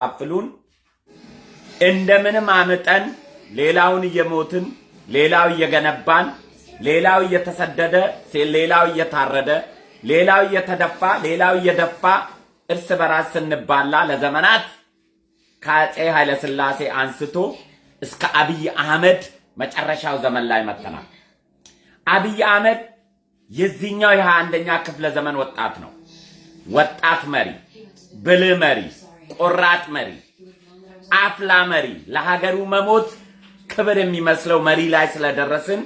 አፍሉን እንደምንም አመጣን ሌላውን እየሞትን ሌላው እየገነባን ሌላው እየተሰደደ ሌላው እየታረደ ሌላው እየተደፋ ሌላው እየደፋ እርስ በራስ እንባላ ለዘመናት ከአፄ ኃይለ ሥላሴ አንስቶ እስከ አብይ አህመድ መጨረሻው ዘመን ላይ መጣናል። አብይ አህመድ የዚህኛው የ21ኛ ክፍለ ዘመን ወጣት ነው። ወጣት መሪ፣ ብልህ መሪ፣ ቆራጥ መሪ፣ አፍላ መሪ፣ ለሀገሩ መሞት ክብር የሚመስለው መሪ ላይ ስለደረስን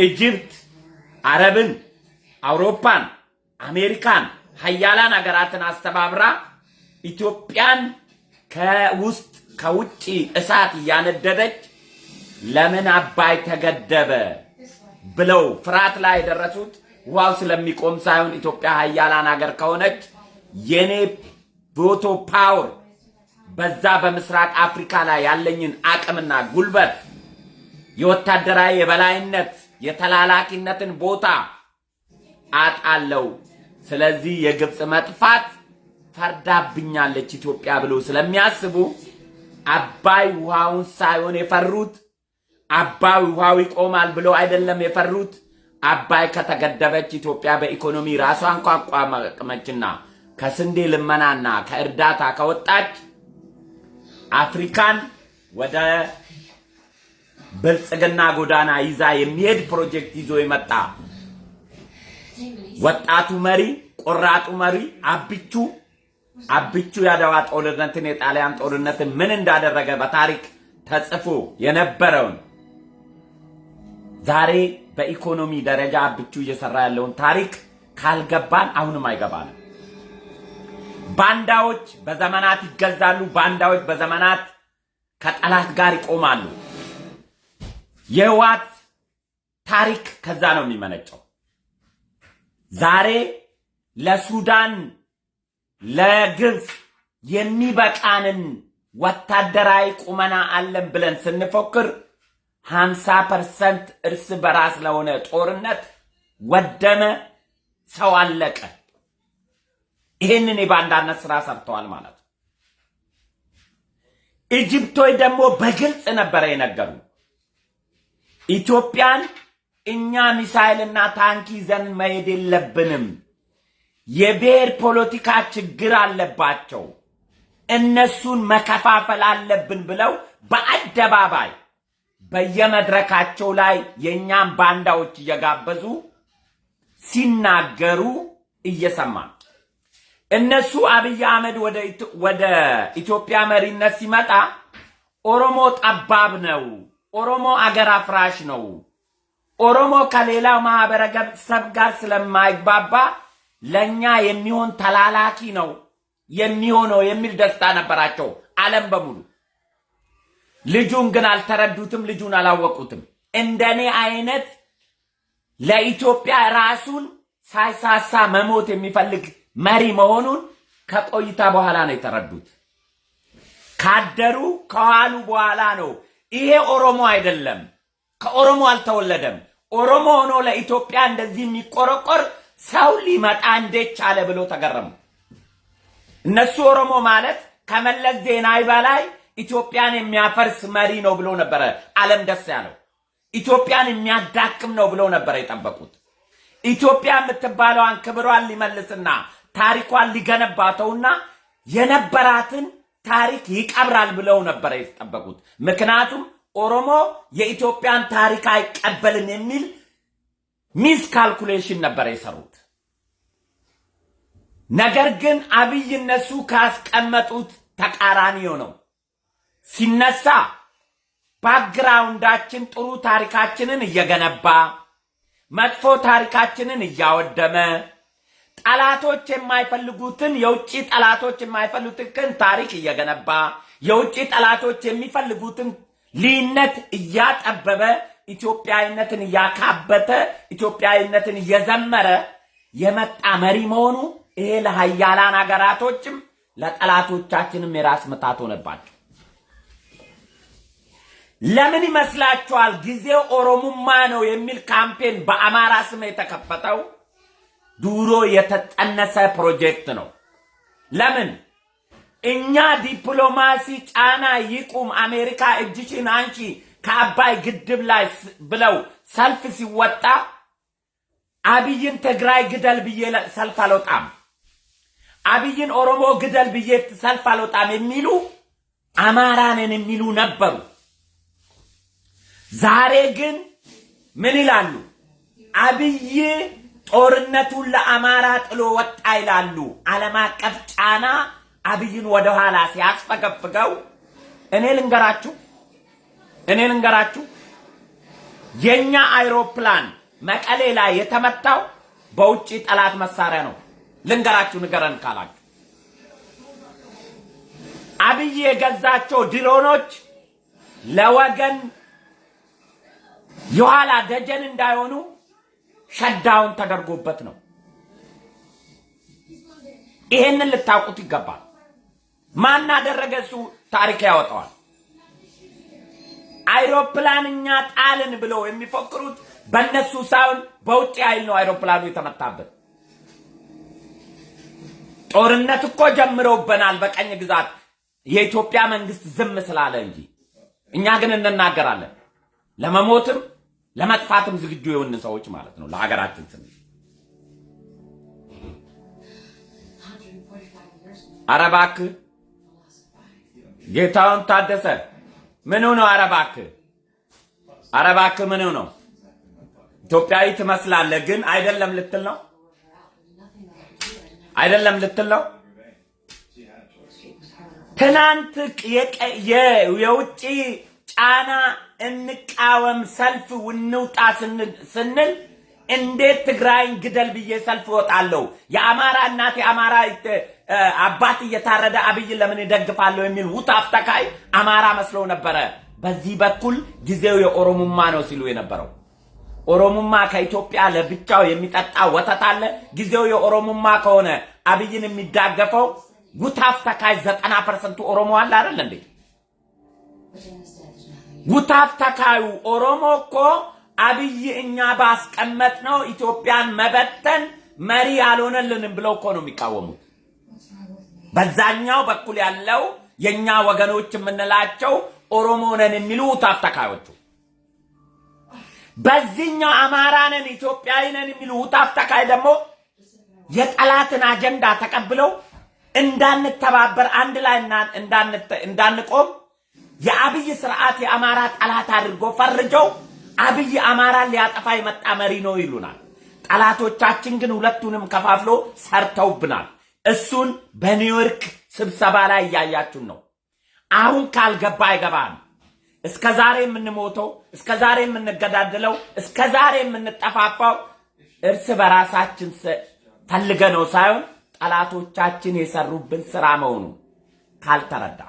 ኢጅፕት፣ አረብን፣ አውሮፓን፣ አሜሪካን ሀያላን ሀገራትን አስተባብራ ኢትዮጵያን ከውስጥ ከውጪ እሳት ያነደደች ለምን አባይ ተገደበ ብለው ፍራት ላይ ደረሱት። ውሃው ስለሚቆም ሳይሆን ኢትዮጵያ ሀያላን ሀገር ከሆነች የኔ ቮቶ ፓወር በዛ በምስራቅ አፍሪካ ላይ ያለኝን አቅምና ጉልበት የወታደራዊ የበላይነት የተላላኪነትን ቦታ አጣለው። ስለዚህ የግብጽ መጥፋት ፈርዳብኛለች ኢትዮጵያ ብሎ ስለሚያስቡ አባይ ውሃውን ሳይሆን የፈሩት አባይ ውሃው ይቆማል ብሎ አይደለም የፈሩት። አባይ ከተገደበች ኢትዮጵያ በኢኮኖሚ ራሷን ቋቋመችና ከስንዴ ልመናና ከእርዳታ ከወጣች አፍሪካን ወደ ብልጽግና ጎዳና ይዛ የሚሄድ ፕሮጀክት ይዞ የመጣ ወጣቱ መሪ ቆራጡ መሪ አብቹ ያደዋ ጦርነትን የጣሊያን ጦርነትን ምን እንዳደረገ በታሪክ ተጽፎ የነበረውን ዛሬ በኢኮኖሚ ደረጃ አብቹ እየሰራ ያለውን ታሪክ ካልገባን አሁንም አይገባንም። ባንዳዎች በዘመናት ይገዛሉ። ባንዳዎች በዘመናት ከጠላት ጋር ይቆማሉ። የህወሓት ታሪክ ከዛ ነው የሚመነጨው። ዛሬ ለሱዳን ለግብጽ የሚበቃንን ወታደራዊ ቁመና አለን ብለን ስንፎክር 50% እርስ በራስ ለሆነ ጦርነት ወደመ፣ ሰው አለቀ። ይሄንን የባንዳነት ስራ ሰርተዋል ማለት ነው። ኢጅፕቶች ደግሞ በግልጽ ነበር የነገሩ ኢትዮጵያን እኛ ሚሳኤልና ታንክ ይዘን መሄድ የለብንም፣ የብሔር ፖለቲካ ችግር አለባቸው፣ እነሱን መከፋፈል አለብን ብለው በአደባባይ በየመድረካቸው ላይ የኛን ባንዳዎች እየጋበዙ ሲናገሩ እየሰማን እነሱ አብይ አህመድ ወደ ኢትዮጵያ መሪነት ሲመጣ ኦሮሞ ጠባብ ነው፣ ኦሮሞ አገር አፍራሽ ነው፣ ኦሮሞ ከሌላው ማህበረሰብ ጋር ስለማይግባባ ለኛ የሚሆን ተላላኪ ነው የሚሆነው የሚል ደስታ ነበራቸው ዓለም በሙሉ። ልጁን ግን አልተረዱትም፣ ልጁን አላወቁትም። እንደኔ አይነት ለኢትዮጵያ ራሱን ሳይሳሳ መሞት የሚፈልግ መሪ መሆኑን ከቆይታ በኋላ ነው የተረዱት። ካደሩ ከዋሉ በኋላ ነው ይሄ ኦሮሞ አይደለም፣ ከኦሮሞ አልተወለደም፣ ኦሮሞ ሆኖ ለኢትዮጵያ እንደዚህ የሚቆረቆር ሰው ሊመጣ እንዴት ቻለ ብሎ ተገረሙ። እነሱ ኦሮሞ ማለት ከመለስ ዜናዊ በላይ ኢትዮጵያን የሚያፈርስ መሪ ነው ብሎ ነበር ዓለም ደስ ያለው። ኢትዮጵያን የሚያዳክም ነው ብሎ ነበር የጠበቁት። ኢትዮጵያ የምትባለዋን ክብሯን ሊመልስና ታሪኳን ሊገነባተውና የነበራትን ታሪክ ይቀብራል ብለው ነበር የተጠበቁት። ምክንያቱም ኦሮሞ የኢትዮጵያን ታሪክ አይቀበልን የሚል ሚስ ካልኩሌሽን ነበር የሰሩት። ነገር ግን አብይ እነሱ ካስቀመጡት ተቃራኒ ነው ሲነሳ ባክግራውንዳችን ጥሩ ታሪካችንን እየገነባ መጥፎ ታሪካችንን እያወደመ ጠላቶች የማይፈልጉትን የውጪ ጠላቶች የማይፈልጉትን ታሪክ እየገነባ የውጪ ጠላቶች የሚፈልጉትን ልዩነት እያጠበበ ኢትዮጵያዊነትን እያካበተ ኢትዮጵያዊነትን እየዘመረ የመጣ መሪ መሆኑ ይሄ ለሀያላን ሀገራቶችም ለጠላቶቻችንም የራስ ምታት ሆነባቸው። ለምን ይመስላችኋል ጊዜው ኦሮሞማ ነው የሚል ካምፔን በአማራ ስም የተከፈተው? ድሮ የተጠነሰ ፕሮጀክት ነው። ለምን እኛ ዲፕሎማሲ ጫና ይቁም አሜሪካ እጅሽን አንቺ ከአባይ ግድብ ላይ ብለው ሰልፍ ሲወጣ አብይን ትግራይ ግደል ብዬ ሰልፍ አልወጣም አብይን ኦሮሞ ግደል ብዬ ሰልፍ አልወጣም የሚሉ አማራንን የሚሉ ነበሩ ዛሬ ግን ምን ይላሉ አብይ ጦርነቱን ለአማራ ጥሎ ወጣ ይላሉ ዓለም አቀፍ ጫና አብይን ወደ ኋላ ሲያስፈገፍገው እኔ ልንገራችሁ የኛ አይሮፕላን መቀሌ ላይ የተመታው በውጪ ጠላት መሳሪያ ነው ልንገራችሁ ንገረን ካላችሁ አብይ የገዛቸው ድሮኖች ለወገን የኋላ ደጀን እንዳይሆኑ ሸዳውን ተደርጎበት ነው ይሄንን ልታውቁት ይገባል ማን አደረገ እሱ ታሪክ ያወጣዋል አይሮፕላንኛ ጣልን ብለው የሚፈክሩት በእነሱ ሳይሆን በውጪ ኃይል ነው አይሮፕላኑ የተመታበት ጦርነት እኮ ጀምረውብናል በቀኝ ግዛት የኢትዮጵያ መንግስት ዝም ስላለ እንጂ እኛ ግን እንናገራለን ለመሞትም ለመጥፋትም ዝግጁ የሆነ ሰዎች ማለት ነው ለሀገራችን ስም አረባክ ጌታውን ታደሰ ምን ነው አረባክ ምን ነው ኢትዮጵያዊ ትመስላለህ ግን አይደለም ልትል ነው ትናንት የውጪ ጫና እንቃወም ሰልፍ እንውጣ ስንል እንዴት ትግራይን ግደል ብዬ ሰልፍ ወጣለሁ የአማራ እናት የአማራ አባት እየታረደ አብይ ለምን ይደግፋለሁ የሚል ውታፍ ተካይ አማራ መስለው ነበር በዚህ በኩል ጊዜው የኦሮሞማ ነው ሲሉ የነበረው ኦሮሞማ ከኢትዮጵያ ለብቻው የሚጠጣ ወተት አለ ጊዜው የኦሮሞማ ከሆነ አብይን የሚዳገፈው ውታፍ ተካይ 90% ኦሮሞ አለ አይደል እንዴ ውታፍ ተካዩ ኦሮሞ እኮ አብይ እኛ ባስቀመጥ ነው ኢትዮጵያን መበተን መሪ ያልሆነልንም ብለው እኮ ነው የሚቃወሙት በዛኛው በኩል ያለው የኛ ወገኖች የምንላቸው ኦሮሞ ነን የሚሉ ውታፍ ተካዮቹ በዚህኛው አማራ ነን ኢትዮጵያዊ ነን የሚሉ ውታፍ ተካይ ደግሞ የጠላትን አጀንዳ ተቀብለው እንዳንተባበር አንድ ላይ እንዳንቆም የአብይ ስርዓት የአማራ ጠላት አድርጎ ፈርጀው አብይ አማራን ሊያጠፋ የመጣ መሪ ነው ይሉናል ጠላቶቻችን ግን ሁለቱንም ከፋፍሎ ሰርተውብናል እሱን በኒውዮርክ ስብሰባ ላይ ያያችሁ ነው አሁን ካልገባ አይገባም እስከዛሬ የምንሞተው እስከዛሬ የምንገዳደለው እስከዛሬ የምንጠፋፋው እርስ በራሳችን ፈልገነው ሳይሆን ጠላቶቻችን የሰሩብን ስራ መሆኑ ካልተረዳ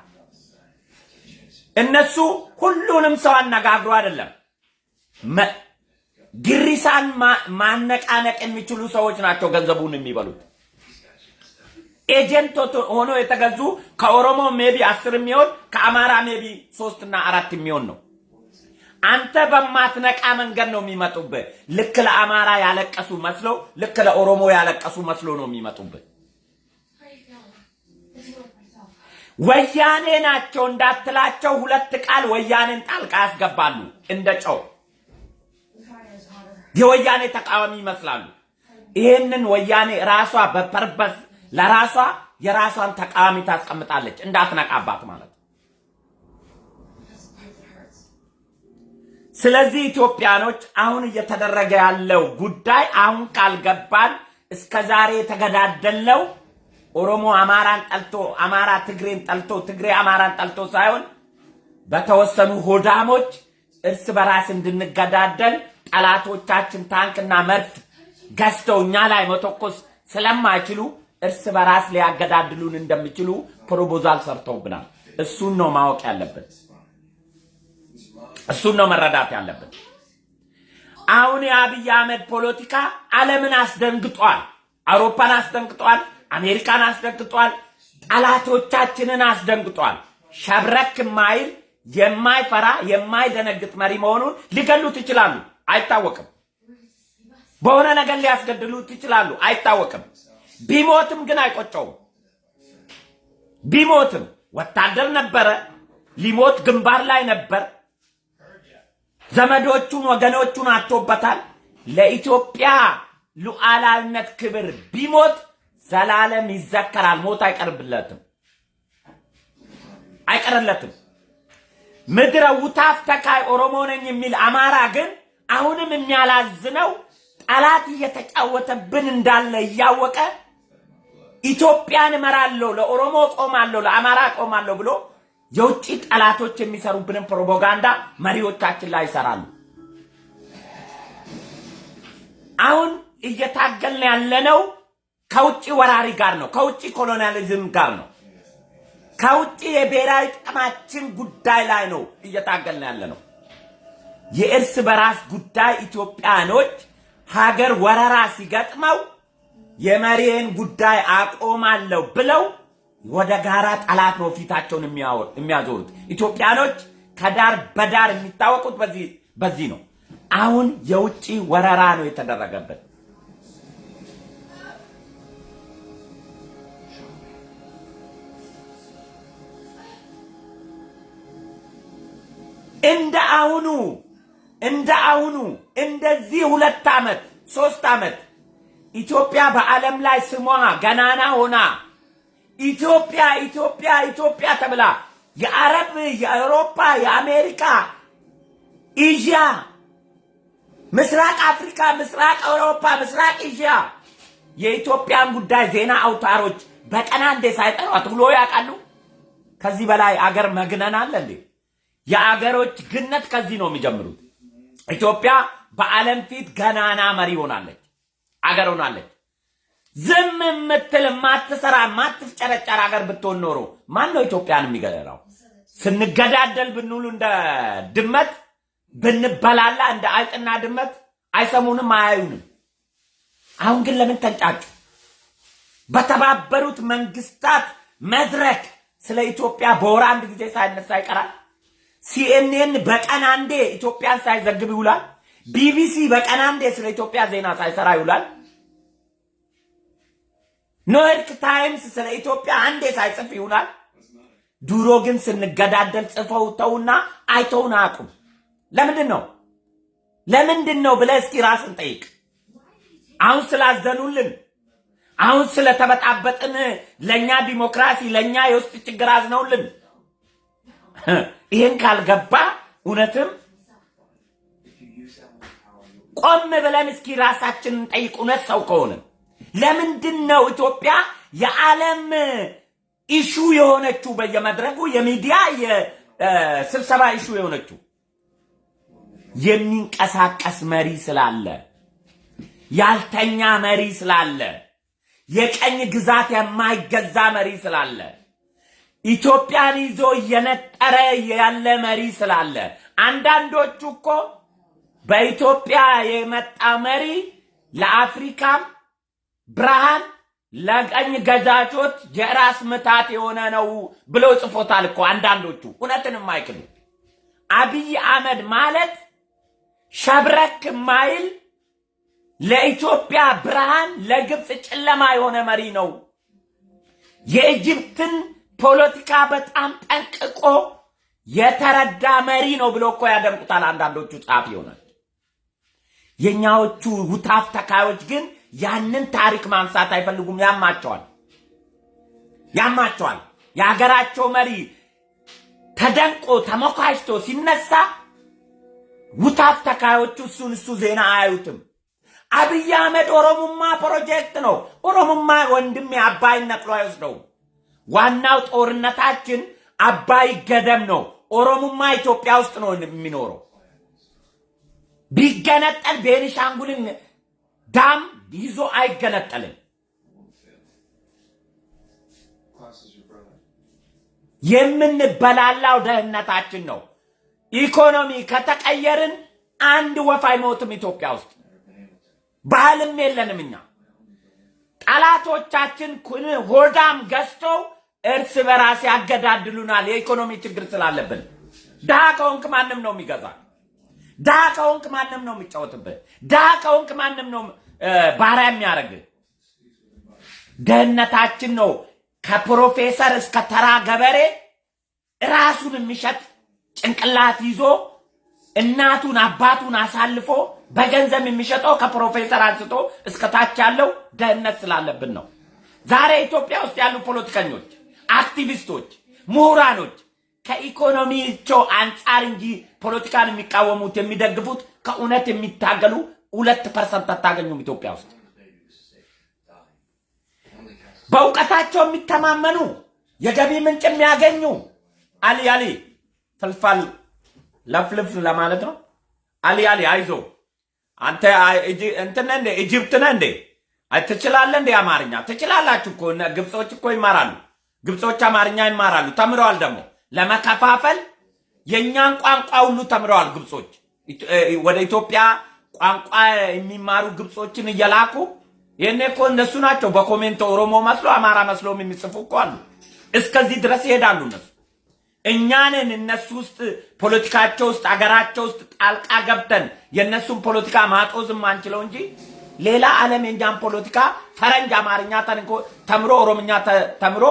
እነሱ ሁሉንም ሰው አነጋግሮ አይደለም ግሪሳን ማነቃነቅ የሚችሉ ሰዎች ናቸው ገንዘቡን የሚበሉት ኤጀንት ሆኖ የተገዙ ከኦሮሞ ሜቢ 10 የሚሆን ከአማራ ሜቢ 3 እና 4 የሚሆን ነው አንተ በማትነቃ መንገድ ነው የሚመጡበት ልክ ለአማራ ያለቀሱ መስለው ልክ ለኦሮሞ ያለቀሱ መስለው ነው የሚመጡበት ወያኔ ናቸው እንዳትላቸው ሁለት ቃል ወያኔን ጣልቃ ያስገባሉ እንደጨው የወያኔ ተቃዋሚ ይመስላሉ ይሄንን ወያኔ ራሷ በፐርፐስ ለራሷ የራሷን ተቃዋሚ ታስቀምጣለች እንዳትነቃባት ማለት ስለዚህ ኢትዮጵያኖች አሁን እየተደረገ ያለው ጉዳይ አሁን ካልገባን እስከዛሬ ተገዳደለው ኦሮሞ አማራን ጠልቶ አማራ ትግሬን ጠልቶ ትግሬ አማራን ጠልቶ ሳይሆን በተወሰኑ ሆዳሞች እርስ በራስ እንድንገዳደል ጠላቶቻችን ታንክና መርፍ ገዝተውኛ ላይ መተኮስ ስለማይችሉ እርስ በራስ ሊያገዳድሉን እንደሚችሉ ፕሮፖዛል ሰርተውብናል እሱን ነው ማወቅ ያለበት እሱን ነው መረዳት ያለበት አሁን የአብይ አህመድ ፖለቲካ ዓለምን አስደንግጧል አውሮፓን አስደንግጧል አሜሪካን አስደንግጧል ጠላቶቻችንን አስደንግጧል ሸብረክ ማይል የማይፈራ የማይደነግጥ መሪ መሆኑን ሊገሉት ይችላሉ አይታወቅም በሆነ ነገር ሊያስገድሉት ይችላሉ አይታወቅም ቢሞትም ግን አይቆጨውም ቢሞትም ወታደር ነበረ ሊሞት ግንባር ላይ ነበር ዘመዶቹን ወገኖቹን አጥቶበታል ለኢትዮጵያ ሉዓላዊነት ክብር ቢሞት ዘላለም ይዘከራል ሞት አይቀርለትም ምድረ ውታፍ ተካይ ኦሮሞ ነኝ የሚል አማራ ግን አሁንም የሚያላዝነው ጠላት እየተጫወተብን እንዳለ ያወቀ ኢትዮጵያን መራለው ለኦሮሞ ቆማለው ለአማራ ቆማለው ብሎ የውጪ ጠላቶች የሚሰሩብንን ፕሮፓጋንዳ መሪዎቻችን ላይ ይሰራሉ አሁን እየታገልን ያለነው ከውጪ ወራሪ ጋር ነው ከውጪ ኮሎኒያሊዝም ጋር ነው ከውጪ የብሔራዊ ጥቅማችን ጉዳይ ላይ ነው እየታገልን ያለነው የእርስ በራስ ጉዳይ ኢትዮጵያኖች ሀገር ወረራ ሲገጥመው የመሪን ጉዳይ አቆማለሁ ብለው ወደ ጋራ ጠላት ነው ፊታቸውን የሚያዞሩት ኢትዮጵያኖች ከዳር በዳር የሚታወቁት በዚህ ነው አሁን የውጪ ወረራ ነው የተደረገበት እንደ አሁኑ እንደዚህ 2 ዓመት 3 ዓመት ኢትዮጵያ በዓለም ላይ ስሟ ገናና ሆና ኢትዮጵያ ተብላ የአረብ የአውሮፓ የአሜሪካ ኤዥያ ምስራቅ አፍሪካ ምስራቅ አውሮፓ ምስራቅ ኤዥያ የኢትዮጵያን ጉዳይ ዜና አውታሮች በቀን አንዴ ሳይጠሯት ብሎ ያውቃሉ ከዚህ በላይ አገር መግነን አለ እንዴ የአገሮች ግነት ከዚህ ነው የሚጀምሩት ኢትዮጵያ በዓለም ፊት ገናና መሪ ሆናለች አገር ሆናለች ዝም ምትል ማትሰራ ማትጨረጨር አገር ብትሆን ኖሮ ማን ነው ኢትዮጵያን የሚገደራው ስንገዳደል ብንውል እንደ ድመት ብንበላላ እንደ አይጥና ድመት አይሰሙንም አያዩንም አሁን ግን ለምን ተንጫጩ በተባበሩት መንግስታት መድረክ ስለ ኢትዮጵያ በወር አንድ ጊዜ ሳይነሳ ይቀራል CNN በቀን አንዴ ኢትዮጵያን ሳይዘግብ ይውላል BBC በቀን አንዴ ስለ ኢትዮጵያ ዜና ሳይሰራ ይውላል ኖርክ ታይምስ ስለ ኢትዮጵያ አንዴ ሳይጽፍ ይውላል ዱሮ ግን ስንገዳደል ጽፈው ተውና አይተውና አቁም ለምንድን ነው ብለህ እስኪ ራስን ጠይቅ አሁን ስላዘኑልን አሁን ስለተበጣበጥን ለኛ ዲሞክራሲ ለኛ የውስጥ ችግር አዝነውልን ይሄን ካልገባ እውነትም ቆም ብለን እስኪ ራሳችንን ጠይቅ እውነት ሰው ከሆነ ለምንድን ነው ኢትዮጵያ የዓለም ኢሹ የሆነችው በየመድረኩ የሚዲያ የስብሰባ ኢሹ የሆነችው የሚንቀሳቀስ መሪ ስላለ ያልተኛ መሪ ስላለ የቀኝ ግዛት የማይገዛ መሪ ስላለ ኢትዮጵያን ይዞ የነጠረ ያለ መሪ ስላለ አንዳንዶቹ እኮ በኢትዮጵያ የመጣ መሪ ለአፍሪካም ብርሃን ለቀኝ ገዛቾች የራስ ምታት የሆነ ነው ብለው ጽፎታል እኮ አንዳንዶቹ እውነትንም አይክዱ አብይ አህመድ ማለት ሸብረክ ማይል ለኢትዮጵያ ብርሃን ለግብጽ ጨለማ የሆነ መሪ ነው የኢጅፕትን ፖለቲካ በጣም ጠንቅቆ የተረዳ መሪ ነው ብሎ እኮ ያደምቁታል አንዳንዶቹ ጻፍ ይሆናል የኛዎቹ ውታፍ ተካዮች ግን ያንን ታሪክ ማንሳት አይፈልጉም ያማቸዋል የሀገራቸው መሪ ተደንቆ ተሞካሽቶ ሲነሳ ውታፍ ተካዮቹ እሱ ዜና አያዩትም አብይ አህመድ ኦሮሞማ ፕሮጀክት ነው ኦሮሞማ ወንድም አባይ ነቅሎ አይወስደው ዋናው ጦርነታችን አባይ ገደም ነው ኦሮሞማ ኢትዮጵያ ውስጥ ነው የሚኖረው ቢገነጠል ቤኒሻንጉልን ዳም ይዞ አይገነጠልም የምንበላላው ደህንነታችን ነው ኢኮኖሚ ከተቀየርን አንድ ወፍ አይሞትም ኢትዮጵያ ውስጥ ባህልም የለንም እኛ ጠላቶቻችን ሆዳም ገዝተው እርስ በራስ ያገዳድሉናል የኢኮኖሚ ችግር ስላለብን ድሃ ከሆንክ ማንም ነው የሚገዛ ድሃ ከሆንክ ማንም ነው የሚጫወትብህ ድሃ ከሆንክ ማንም ነው ባሪያ የሚያደርግ ደህንነታችን ነው ከፕሮፌሰር እስከ ተራ ገበሬ ራሱን የሚሸጥ ጭንቅላት ይዞ እናቱን አባቱን አሳልፎ በገንዘብ የሚሸጠው ከፕሮፌሰር አንስቶ እስከ ታች ያለው ደህንነት ስላለብን ነው። ዛሬ ኢትዮጵያ ውስጥ ያሉ ፖለቲከኞች፣ አክቲቪስቶች፣ ምሁራኖች ከኢኮኖሚቸው አንጻር እንጂ ፖለቲካን የሚቃወሙት የሚደግፉት ከእውነት የሚታገሉ 2% አታገኙም ኢትዮጵያ ውስጥ። በእውቀታቸው የሚተማመኑ የገቢ ምንጭ የሚያገኙ አሊ ፍልፋል ለፍልፍ ለማለት ነው። አሊ አይዞ አንተ እንትን እንደ ኢጂፕት ነህ እንዴ? ትችላለህ እንዴ? አማርኛ ትችላላችሁ እኮ ግብጾች እኮ ይማራሉ። ግብጾች አማርኛ ይማራሉ፣ ተምረዋል። ደግሞ ለመከፋፈል የኛን ቋንቋ ሁሉ ተምረዋል ግብጾች። ወደ ኢትዮጵያ ቋንቋ የሚማሩ ግብጾችን እየላኩ የኔ እኮ እነሱ ናቸው በኮሜንት ኦሮሞ መስሎ አማራ መስሎም የሚጽፉ እኮ አሉ። እስከዚህ ድረስ ይሄዳሉ እነሱ። እኛንን እነሱ ውስጥ ፖለቲካቸው ውስጥ አገራቸው ውስጥ ጣልቃ ገብተን የነሱን ፖለቲካ ማጦዝም አንችለው እንጂ ሌላ ዓለም የኛን ፖለቲካ ፈረንጅ አማርኛ ተምሮ ኦሮምኛ ተምሮ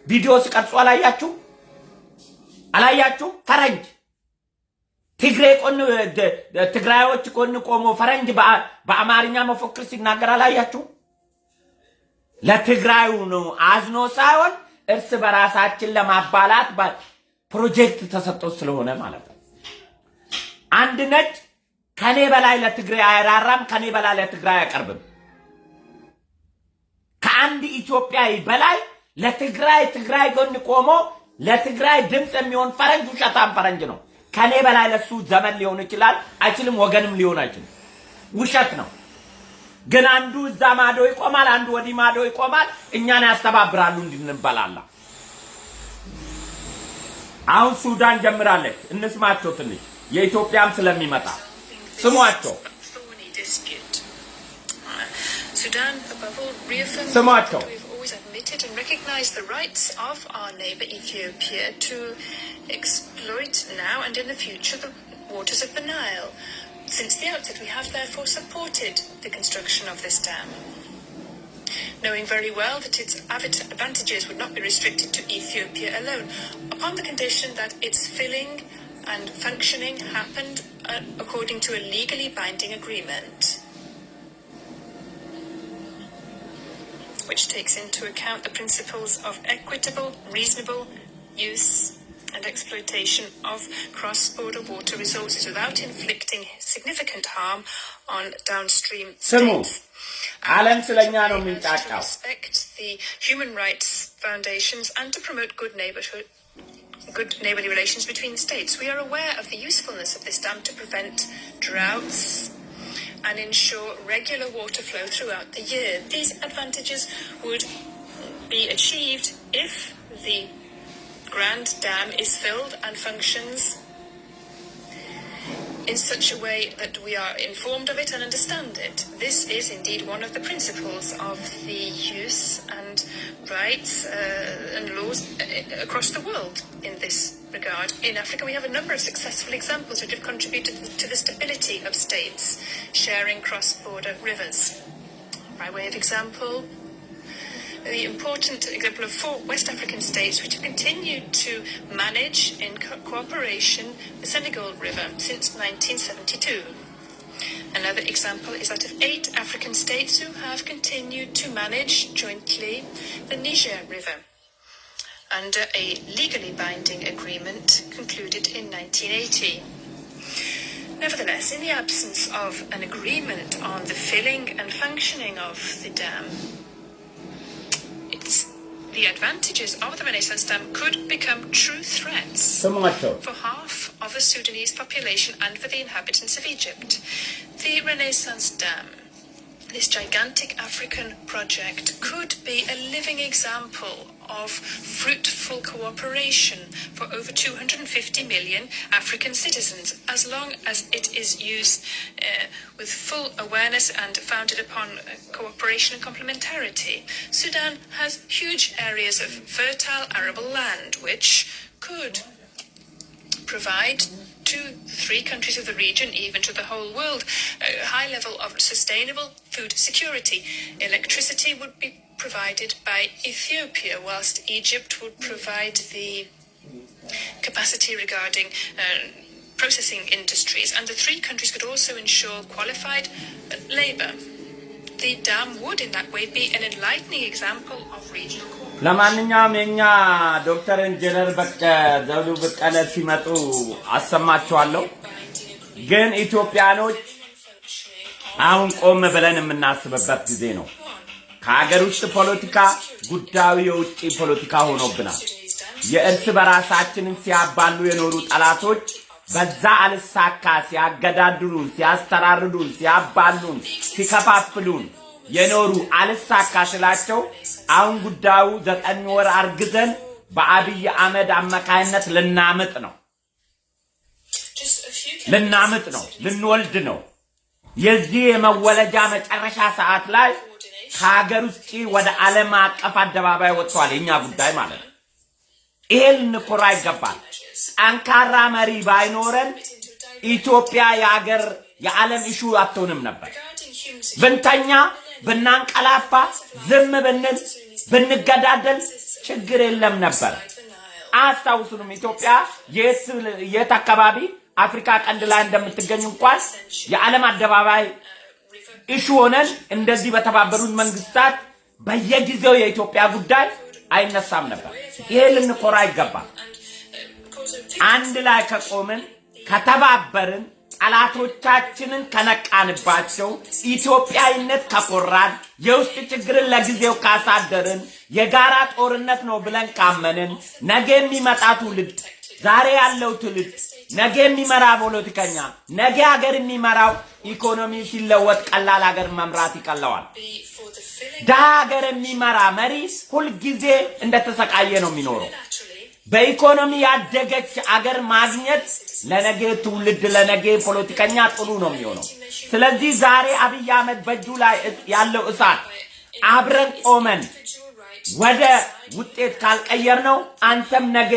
ቪዲዮ ሲቀርጹ አላያችሁ? ፈረንጅ ትግራዮች ቆን ቆሞ ፈረንጅ በአማርኛ መፎክር ሲናገር አላያችሁ? ለትግራዩ ነው አዝኖ ሳይሆን እርስ በራሳችን ለማባላት ፕሮጀክት ተሰጥቶ ስለሆነ ማለት ነው። አንድ ነጭ ከኔ በላይ ለትግራይ አይራራም፣ ከኔ በላይ ለትግራይ አይቀርብም። ከአንድ ኢትዮጵያዊ በላይ ለትግራይ ጎን ቆሞ ለትግራይ ድምጽ የሚሆን ፈረንጅ ውሸታም ፈረንጅ ነው። ከኔ በላይ ለሱ ዘመን ሊሆን ይችላል አይችልም፣ ወገንም ሊሆን አይችልም። ውሸት ነው። ግን አንዱ እዛ ማዶ ይቆማል፣ አንዱ ወዲህ ማዶ ይቆማል፣ እኛን ያስተባብራሉ እንድንበላላ። አሁን ሱዳን ጀምራለች። እንስማቸው ትንሽ የኢትዮጵያም ስለሚመጣ ስሟቸው። Sudan, above all, reaffirms ስሟቸው that we've always admitted and recognized the rights of our neighbor Ethiopia to exploit now and in the future the waters of the Nile. Since the outset, we have therefore supported the construction of this dam, knowing very well that its advantages would not be restricted to Ethiopia alone, upon the condition that its filling and functioning happened according to a legally binding agreement, which takes into account the principles of equitable, reasonable use and exploitation of cross-border water resources without inflicting significant harm on downstream states. ዓለም ስለኛ ነው የሚጣጣው። Respect the human rights foundations and to promote good neighborly relations between states. We are aware of the usefulness of this dam to prevent droughts and ensure regular water flow throughout the year. These advantages would be achieved if the Grand Dam is filled and functions in such a way that we are informed of it and understand it. This is indeed one of the principles of the use and rights and laws across the world in this regard. In Africa, we have a number of successful examples which have contributed to the stability of states sharing cross-border rivers. By way of example, the important example of 4 West African states which have continued to manage in cooperation the Senegal River since 1972. Another example is that of 8 African states who have continued to manage jointly the Niger River under a legally binding agreement concluded in 1980. Nevertheless, in the absence of an agreement on the filling and functioning of the dam, the advantages of the Renaissance Dam could become true threats for half of the Sudanese population and for the inhabitants of Egypt. The Renaissance Dam, this gigantic African project, could be a living example of fruitful cooperation for over 250 million African citizens, as long as it is used with full awareness and founded upon cooperation and complementarity. Sudan has huge areas of fertile arable land which could provide to 3 countries of the region, even to the whole world, a high level of sustainable food security. Electricity would be provided by Ethiopia, whilst Egypt would provide the capacity regarding processing industries, and the three countries could also ensure qualified labour. The dam would in that way be an enlightening example of regional cooperation. ለማንኛውም የኛ ዶክተር ኢንጂነር ዘውዱ በቀለ ሲመጡ አሰማቸዋለሁ ግን ኢትዮጵያኖች አሁን ቆም ብለን የምናስብበት ጊዜ ነው ከሀገር ውስጥ ፖለቲካ ጉዳዩ የውጭ ፖለቲካ ሆኖብናል የእርስ በራሳችንን ሲያባሉ የኖሩ ጠላቶች በዛ አልሳካ ሲያገዳድሩን ሲያስተራርዱን ሲያባሉን ሲከፋፍሉን የኖሩ አልሳካ ስላቸው አሁን ጉዳዩ 9 ወር አርግዘን በአብይ አህመድ አመካይነት ልናምጥ ነው ልንወልድ ነው የዚህ የመወለጃ መጨረሻ ሰዓት ላይ ከሀገር ውስጥ ወደ ዓለም አቀፍ አደባባይ ወጥቷል የኛ ጉዳይ ማለት ነው ይሄን ንኮራ ይገባል አንካራ መሪ ባይኖረን ኢትዮጵያ የዓለም ኢሹ አትሆንም ነበር ብንተኛ ብናንቀላፋ ዝም ብንል ብንገዳደል ችግር የለም ነበር አስተውሱንም ኢትዮጵያ የት አካባቢ አፍሪካ ቀንድ ላይ እንደምትገኝ እንኳን የዓለም አደባባይ ኢሹ ሆነን እንደዚህ በተባበሩት መንግስታት በየጊዜው የኢትዮጵያ ጉዳይ አይነሳም ነበር ይሄ ልንኮራ ይገባል አንድ ላይ ከቆምን ከተባበርን ጠላቶቻችንን ከነቃንባቸው ኢትዮጵያዊነት ከቆራን የውስጥ ችግርን ለጊዜው ካሳደርን የጋራ ጦርነት ነው ብለን ካመንን ነገ የሚመጣ ትውልድ ዛሬ ያለው ትውልድ ነገ የሚመራ ፖለቲከኛ ነገ ሀገር የሚመራው ኢኮኖሚ ሲለወጥ ቀላል ሀገር መምራት ይቀለዋል ዳገር የሚመራ መሪ ሁሉ ጊዜ እንደተሰቃየ ነው የሚኖረው በኢኮኖሚ ያደገች አገር ማግኘት ለነገ ትውልድ ለነገ ፖለቲከኛ ጥሩ ነው የሚሆነው ስለዚህ ዛሬ አብይ አህመድ በእጁ ላይ ያለው እሳት አብረን ቆመን ወደ ውጤት ካልቀየር ነው አንተም ነገ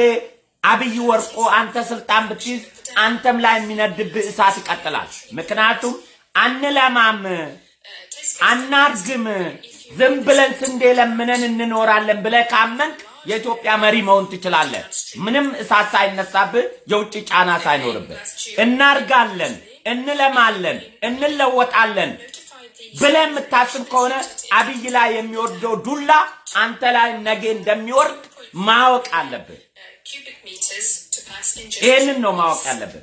አብይ ወርቆ አንተ ስልጣን ብትይዝ አንተም ላይ የሚነድብ እሳት ይቀጥላል ምክንያቱም አንለማም አናርግም ዝም ብለን ስንዴ ለምነን እንኖራለን ብለ ካመንክ የኢትዮጵያ መሪ መሆን ትችላለህ ምንም እሳት ሳይነሳብህ የውጭ ጫና ሳይኖርብህ እናርጋለን እንለማለን እንለወጣለን ብለን የምታስብ ከሆነ አብይ ላይ የሚወርደው ዱላ አንተ ላይ ነገ እንደሚወርድ ማወቅ አለብህ ይሄንን ነው ማወቅ ያለብህ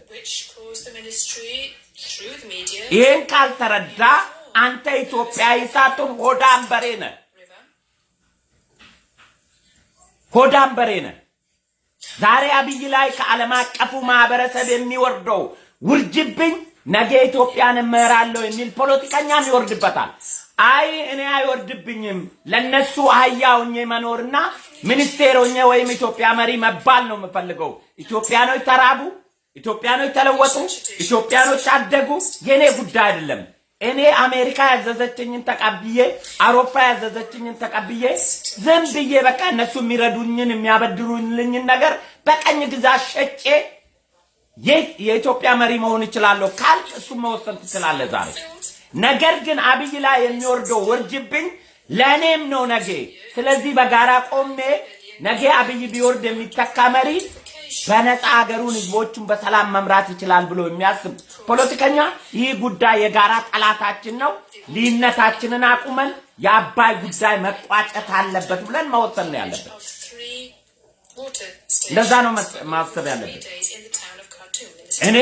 ይሄን ካልተረዳ አንተ ኢትዮጵያዊ ሳትሆን ሆዳም በሬነ ዛሬ አብይ ላይ ከዓለም አቀፉ ማህበረሰብ የሚወርደው ውርጅብኝ ነገ ኢትዮጵያን እመራለሁ የሚል ፖለቲከኛም ይወርድበታል አይ እኔ አይወርድብኝም ለነሱ አህያውኝ መኖርና ሚኒስቴሮኝ ወይም ኢትዮጵያ መሪ መባል ነው የምፈልገው ኢትዮጵያኖች ተራቡ ኢትዮጵያኖች ተለወጡ ኢትዮጵያኖች አደጉ የኔ ጉዳይ አይደለም እኔ አሜሪካ ያዘዘችኝን ተቀብዬ አውሮፓ ያዘዘችኝን ተቀብዬ ዝም ብዬ በቃ እነሱ የሚረዱኝን የሚያበድሩኝን ነገር በቀኝ ግዛት ሸጬ የኢትዮጵያ መሪ መሆን ይችላልው ካልክ እሱ መወሰን ትችላለህ ዛሬ ነገር ግን አብይ ላይ የሚወርደው ወርጅብኝ ለኔም ነው ነገ ስለዚህ በጋራ ቆሜ ነገ አብይ ቢወርድ የሚተካ መሪ በነፃ ሀገሩን ህዝቦቹን በሰላም መምራት ይችላል ብሎ የሚያስብ ፖለቲከኛ ይህ ጉዳይ የጋራ ጠላታችን ነው ሊነታችንን አቁመን የአባይ ጉዳይ መቋጨት አለበት ብለን መወሰን ነው ያለበት ለዛ ነው ማሰብ ያለበት እኔ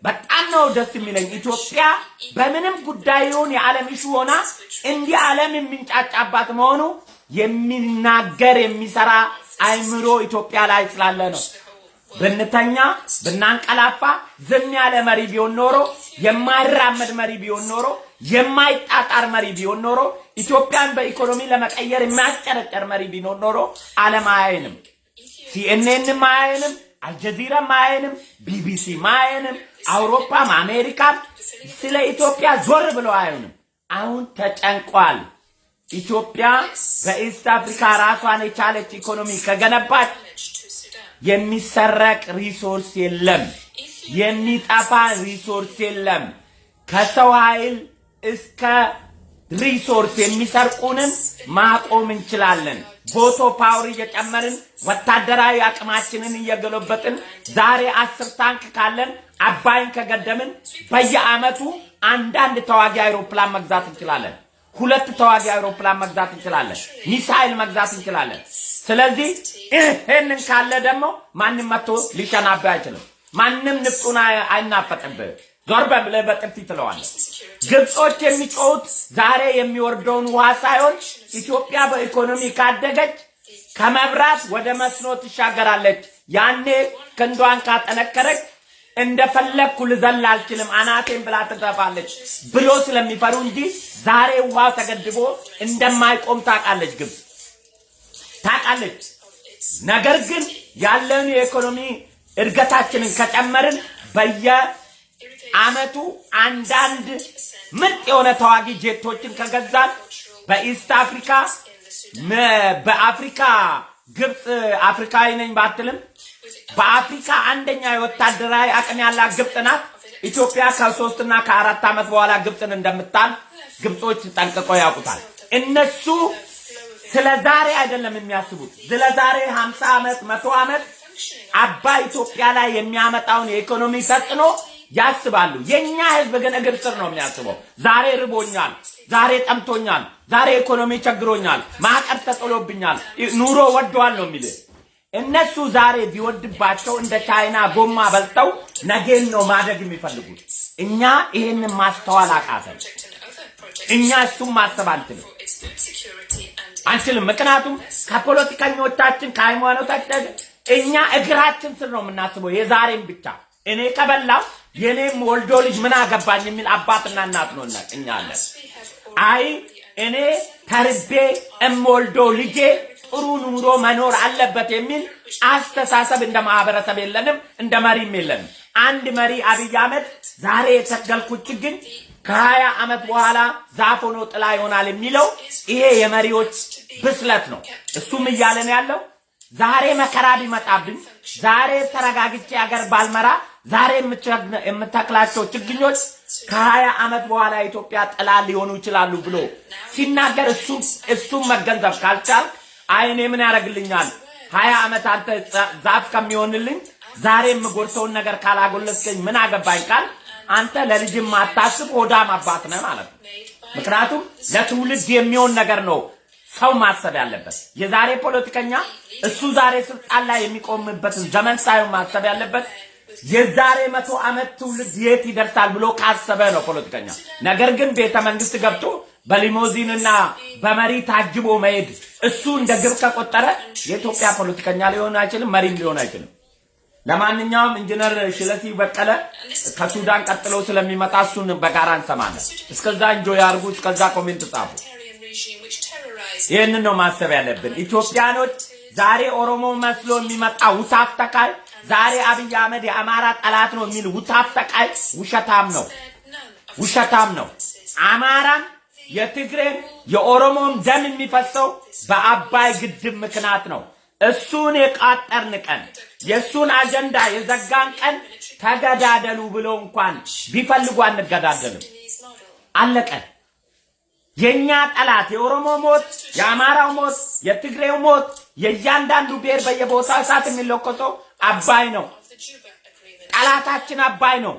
በጣም ነው ደስ የሚለኝ ኢትዮጵያ በምንም ጉዳይ ይሁን የዓለም ኢሹ ሆና እንዲህ ዓለም የሚንጫጫባት መሆኑ የሚናገር የሚሰራ አይምሮ ኢትዮጵያ ላይ ስላለ ነው ብንተኛ ብናንቀላፋ ዝም ያለ መሪ ቢሆን ኖሮ የማይራመድ መሪ ቢሆን ኖሮ የማይጣጣር መሪ ቢሆን ኖሮ ኢትዮጵያን በኢኮኖሚ ለመቀየር የሚያስጨረጨር መሪ ቢሆን ኖሮ ዓለም አያየንም CNN ማያየንም አልጀዚራ ማያየንም ቢቢሲ ማያየንም አውሮፓም አሜሪካም ስለ ኢትዮጵያ ዞር ብለው አያዩንም አሁን ተጨንቋል ኢትዮጵያ በኢስት አፍሪካ ራሷን የቻለች ኢኮኖሚ ከገነባች የሚሰረቅ ሪሶርስ የለም የሚጣፋ ሪሶርስ የለም ከሰው ኃይል እስከ ሪሶርስ የሚሰርቁንን ማቆም እንችላለን ቦቶ ፓወር እየጨመርን ወታደራዊ አቅማችንን እየገለበጥን ዛሬ 10 ታንክ ካለን አባይን ከገደምን በየአመቱ አንዳንድ ተዋጊ አይሮፕላን መግዛት እንችላለን 2 ተዋጊ አይሮፕላን መግዛት እንችላለን ሚሳኤል መግዛት እንችላለን ስለዚህ ይሄንን ካለ ደግሞ ማንንም መጥቶ ሊሸናባ አይችልም ማንንም ንፍጡን አይናፈጥብህ ዞርበ ብለ በጥፊ ትለዋል ግብጾች የሚጮት ዛሬ የሚወርደውን ውሃ ሳይሆን ኢትዮጵያ በኢኮኖሚ ካደገች ከመብራት ወደ መስኖ ትሻገራለች ያኔ ክንዷን ካጠነከረች እንደፈለኩ ልዘል አልችልም አናቴን ብላ ትተፋለች ብሎ ስለሚፈሩ እንጂ ዛሬ ውሃ ተገድቦ እንደማይቆም ታቃለች ግብጽ ታቃለች ነገር ግን ያለን የኢኮኖሚ እድገታችንን ከጨመርን በየአመቱ አንዳንድ ምርጥ የሆነ ተዋጊ ጄቶችን ከገዛን በኢስት አፍሪካ በአፍሪካ ግብጽ አፍሪካዊ ነኝ ባትልም በአፍሪካ አንደኛ የወታደራዊ አቅም ያላት ግብጽ ናት ኢትዮጵያ ከ3 እና ከ4 አመት በኋላ ግብጽን እንደምታል ግብጾች ጠንቅቀው ያውቁታል እነሱ ስለ ዛሬ አይደለም የሚያስቡት ስለ ዛሬ 50 አመት 100 አመት አባይ ኢትዮጵያ ላይ የሚያመጣውን የኢኮኖሚ ተጽዕኖ ያስባሉ የኛ ህዝብ ግን እግር ስር ነው የሚያስበው ዛሬ ርቦኛል ዛሬ ጠምቶኛል ዛሬ ኢኮኖሚ ቸግሮኛል ማዕቀብ ተጥሎብኛል ኑሮ ወዷል ነው የሚል እነሱ ዛሬ ቢወድባቸው እንደ ቻይና ጎማ በልተው ነገን ነው ማደግ የሚፈልጉት እኛ ይሄንን ማስተዋል አቃተን እኛ እሱም ማሰብ አንችልም ምክንያቱም ከፖለቲከኞቻችን ከሃይማኖታችን እኛ እግራችን ስር ነው የምናስበው የዛሬን ብቻ እኔ ከበላው የኔም ወልዶ ልጅ ምን አገባኝ የሚል አባትና እናት ነው እኛ አለ አይ እኔ ተርቤ እምወልዶ ልጄ ጥሩ ኑሮ መኖር አለበት የሚል አስተሳሰብ እንደ ማህበረሰብ የለንም እንደ መሪም የለንም አንድ መሪ አብይ አህመድ ዛሬ የተገልኩት ግን ከ20 አመት በኋላ ዛፍ ሆኖ ጥላ ይሆናል የሚለው ይሄ የመሪዎች ብስለት ነው እሱም ይያለን ያለው ዛሬ መከራ ቢመጣብኝ ዛሬ ተረጋግጬ ሀገር ባልመራ ዛሬ የምተክላቸው ችግኞች ከ20 አመት በኋላ ኢትዮጵያ ጥላ ሊሆኑ ይችላሉ ብሎ ሲናገር እሱም መገንዘብ ካልቻል አይኔ ምን ያረግልኛል 20 አመት አንተ ዛፍ ከሚሆንልኝ ዛሬ የምጎርሰውን ነገር ካላጎለስከኝ ምን አገባኝ ካል አንተ ለልጅም ማታስብ ሆዳም አባት ነህ ማለት ነው ምክንያቱም ለትውልድ የሚሆን ነገር ነው ሰው ማሰብ ያለበት የዛሬ ፖለቲከኛ እሱ ዛሬ ስልጣን ላይ የሚቆምበትን ዘመን ሳይሆን ማሰብ ያለበት የዛሬ 100 አመት ትውልድ የት ይደርሳል ብሎ ካሰበ ነው ፖለቲከኛ ነገር ግን ቤተ መንግስት ገብቶ በሊሞዚንና በመሪ ታጅቦ መሄድ እሱ እንደ ግብ ከቆጠረ የኢትዮጵያ ፖለቲከኛ ሊሆን አይችልም መሪም ሊሆን አይችልም ለማንኛውም ኢንጂነር ሽለቲ በቀለ ከሱዳን ቀጥሎ ስለሚመጣ እሱን በጋራ እንሰማለን እስከዛ እንጆይ ያርጉ እስከዛ ኮሜንት ጻፉ ይሄንን ነው ማሰብ ያለብን ኢትዮጵያኖች ዛሬ ኦሮሞ መስሎ የሚመጣ ውታፍ ተቃይ ዛሬ አብይ አህመድ የአማራ ጠላት ነው የሚል ውታፍ ተቃይ ውሸታም ነው አማራም የትግሬም የኦሮሞም ደም የሚፈሰው በአባይ ግድብ ምክንያት ነው እሱን የቃጠርን ቀን የሱን አጀንዳ የዘጋን ቀን ተገዳደሉ ብሎ እንኳን ቢፈልጉ አንገዳደልም አለቀ የኛ ጠላት የኦሮሞ ሞት የአማራው ሞት የትግሬው ሞት የእያንዳንዱ ብሔር በየቦታው እሳት የሚለኮሰው አባይ ነው ጠላታችን አባይ ነው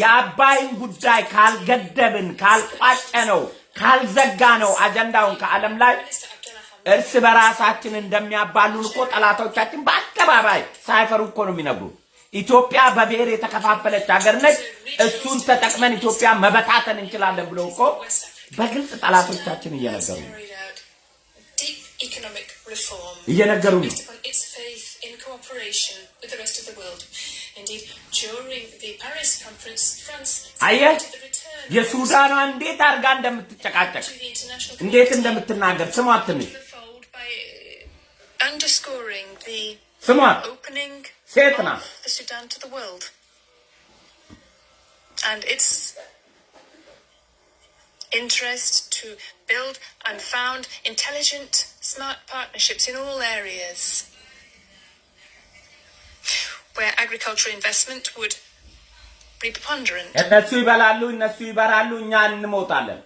የአባይን ጉዳይ ካልገደብን ካልቋጨነው ካልዘጋነው አጀንዳውን ከዓለም ላይ እርስ በራሳችን እንደሚያባሉን እኮ ጠላቶቻችን በአደባባይ ሳይፈሩ እኮ ነው የሚነግሩ ኢትዮጵያ በብሔር የተከፋፈለች ሀገር ነች እሱን ተጠቅመን ኢትዮጵያ መበታተን እንችላለን ብለው እኮ በግልጽ ጠላቶቻችን እየነገሩ ነው አየህ የሱዳኗ እንዴት አርጋ እንደምትጨቃጨቅ እንዴት እንደምትናገር ስሟት ትንሽ ስሟት ሴት ናት and its interest to build and found intelligent, smart partnerships in all areas where agricultural investment would be preponderant. እነሱ ይበላሉ እኛ እንሞታለን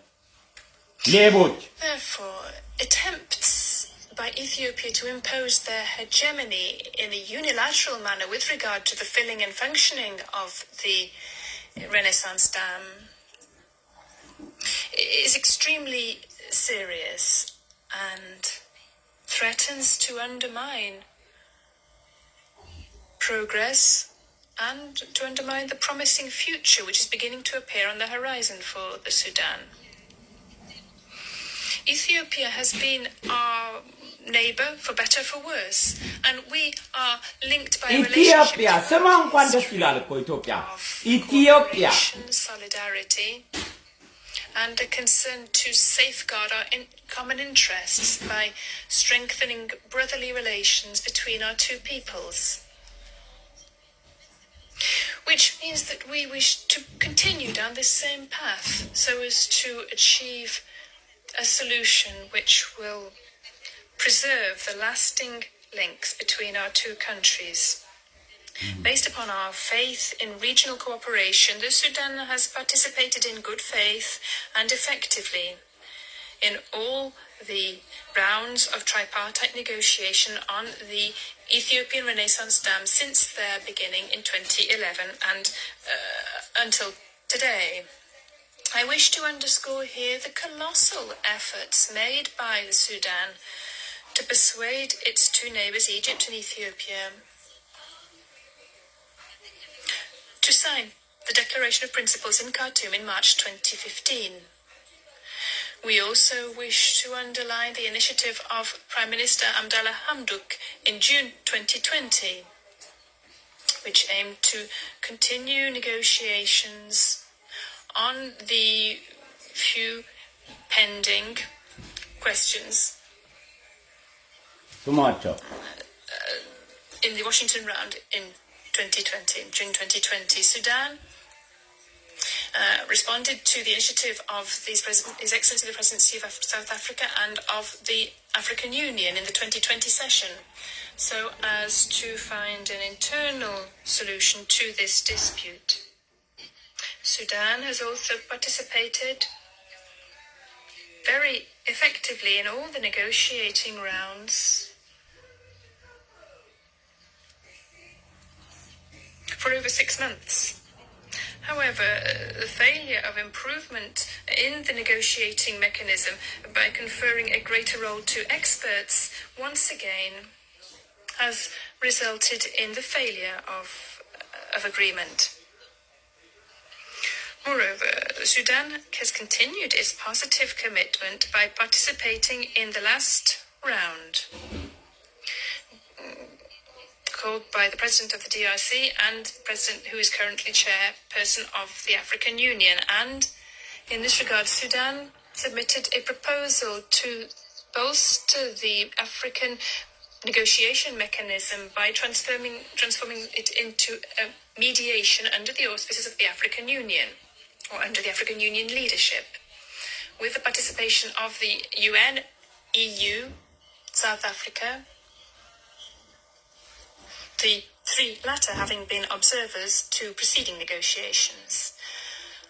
ሌቦች Therefore, attempts by Ethiopia to impose their hegemony in a unilateral manner with regard to the filling and functioning of the Renaissance Dam is extremely serious and threatens to undermine progress and to undermine the promising future which is beginning to appear on the horizon for the Sudan. Ethiopia has been our neighbor for better for worse, and we are linked by a ኢትዮጵያ ስማ እንኳን ደስ ይላል እኮ ኢትዮጵያ solidarity and a concern to safeguard our common interests by strengthening brotherly relations between our two peoples. Which means that we wish to continue down this same path so as to achieve a solution which will preserve the lasting links between our two countries. Based upon our faith in regional cooperation, the Sudan has participated in good faith and effectively in all the rounds of tripartite negotiation on the Ethiopian Renaissance Dam since their beginning in 2011 and until today. I wish to underscore here the colossal efforts made by the Sudan to persuade its two neighbors, Egypt and Ethiopia, to sign the Declaration of Principles in Khartoum in March 2015. We also wish to underline the initiative of Prime Minister Abdallah Hamdok in June 2020, which aimed to continue negotiations on the few pending questions in the Washington round in 2020, June 2020. Sudan responded to the initiative of His Excellency the Presidency of South Africa and of the African Union in the 2020 session, so as to find an internal solution to this dispute. Sudan has also participated very effectively in all the negotiating rounds for over 6 months. However, the failure of improvement in the negotiating mechanism by conferring a greater role to experts once again has resulted in the failure of agreement. Moreover, Sudan has continued its positive commitment by participating in the last round, called by the President of the DRC and the President who is currently chairperson of the African Union. And in this regard, Sudan submitted a proposal to bolster the African negotiation mechanism by transforming it into a mediation under the auspices of the African Union, or under the African Union leadership, with the participation of the UN, EU, South Africa, the three latter having been observers to preceding negotiations.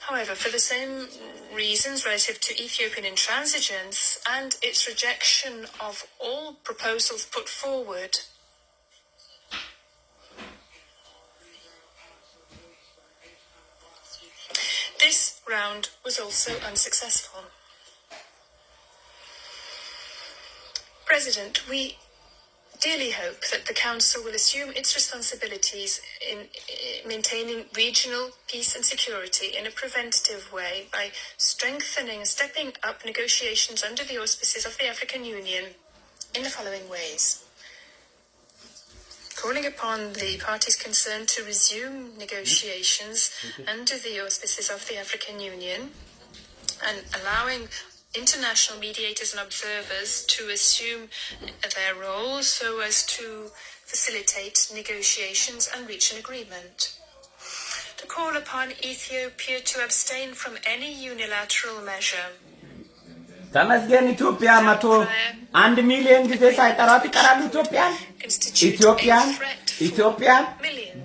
However, for the same reasons relative to Ethiopian intransigence and its rejection of all proposals put forward, this round was also unsuccessful. President, we dearly hope that the Council will assume its responsibilities in maintaining regional peace and security in a preventative way by strengthening and stepping up negotiations under the auspices of the African Union in the following ways. Calling upon the parties concerned to resume negotiations under the auspices of the African Union and allowing international mediators and observers to assume their roles so as to facilitate negotiations and reach an agreement. To call upon Ethiopia to abstain from any unilateral measure. ተመስገን ኢትዮጵያ 1 ሚሊዮን ጊዜ ሳይጠራት ይቀራል ኢትዮጵያን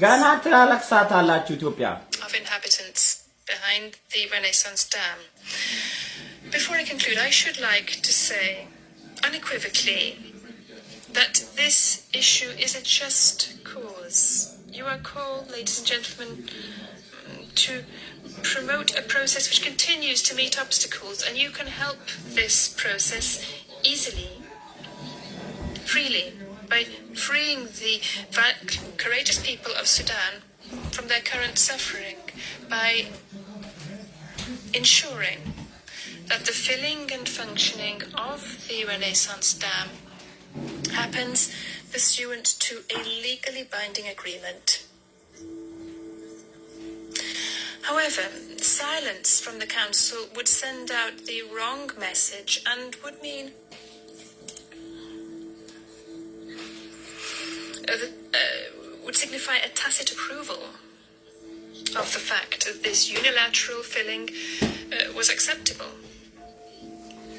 ገና ትላለቅሳታላችሁ ኢትዮጵያ of inhabitants behind the Renaissance Dam. Before I conclude, I should like to say unequivocally that this issue is a just cause. You are called, ladies and gentlemen, to promote a process which continues to meet obstacles, and you can help this process easily, freely, by freeing the courageous people of Sudan from their current suffering, by ensuring that the filling and functioning of the Renaissance Dam happens pursuant to a legally binding agreement. However, silence from the Council would send out the wrong message and would mean would signify a tacit approval of the fact that this unilateral filling was acceptable,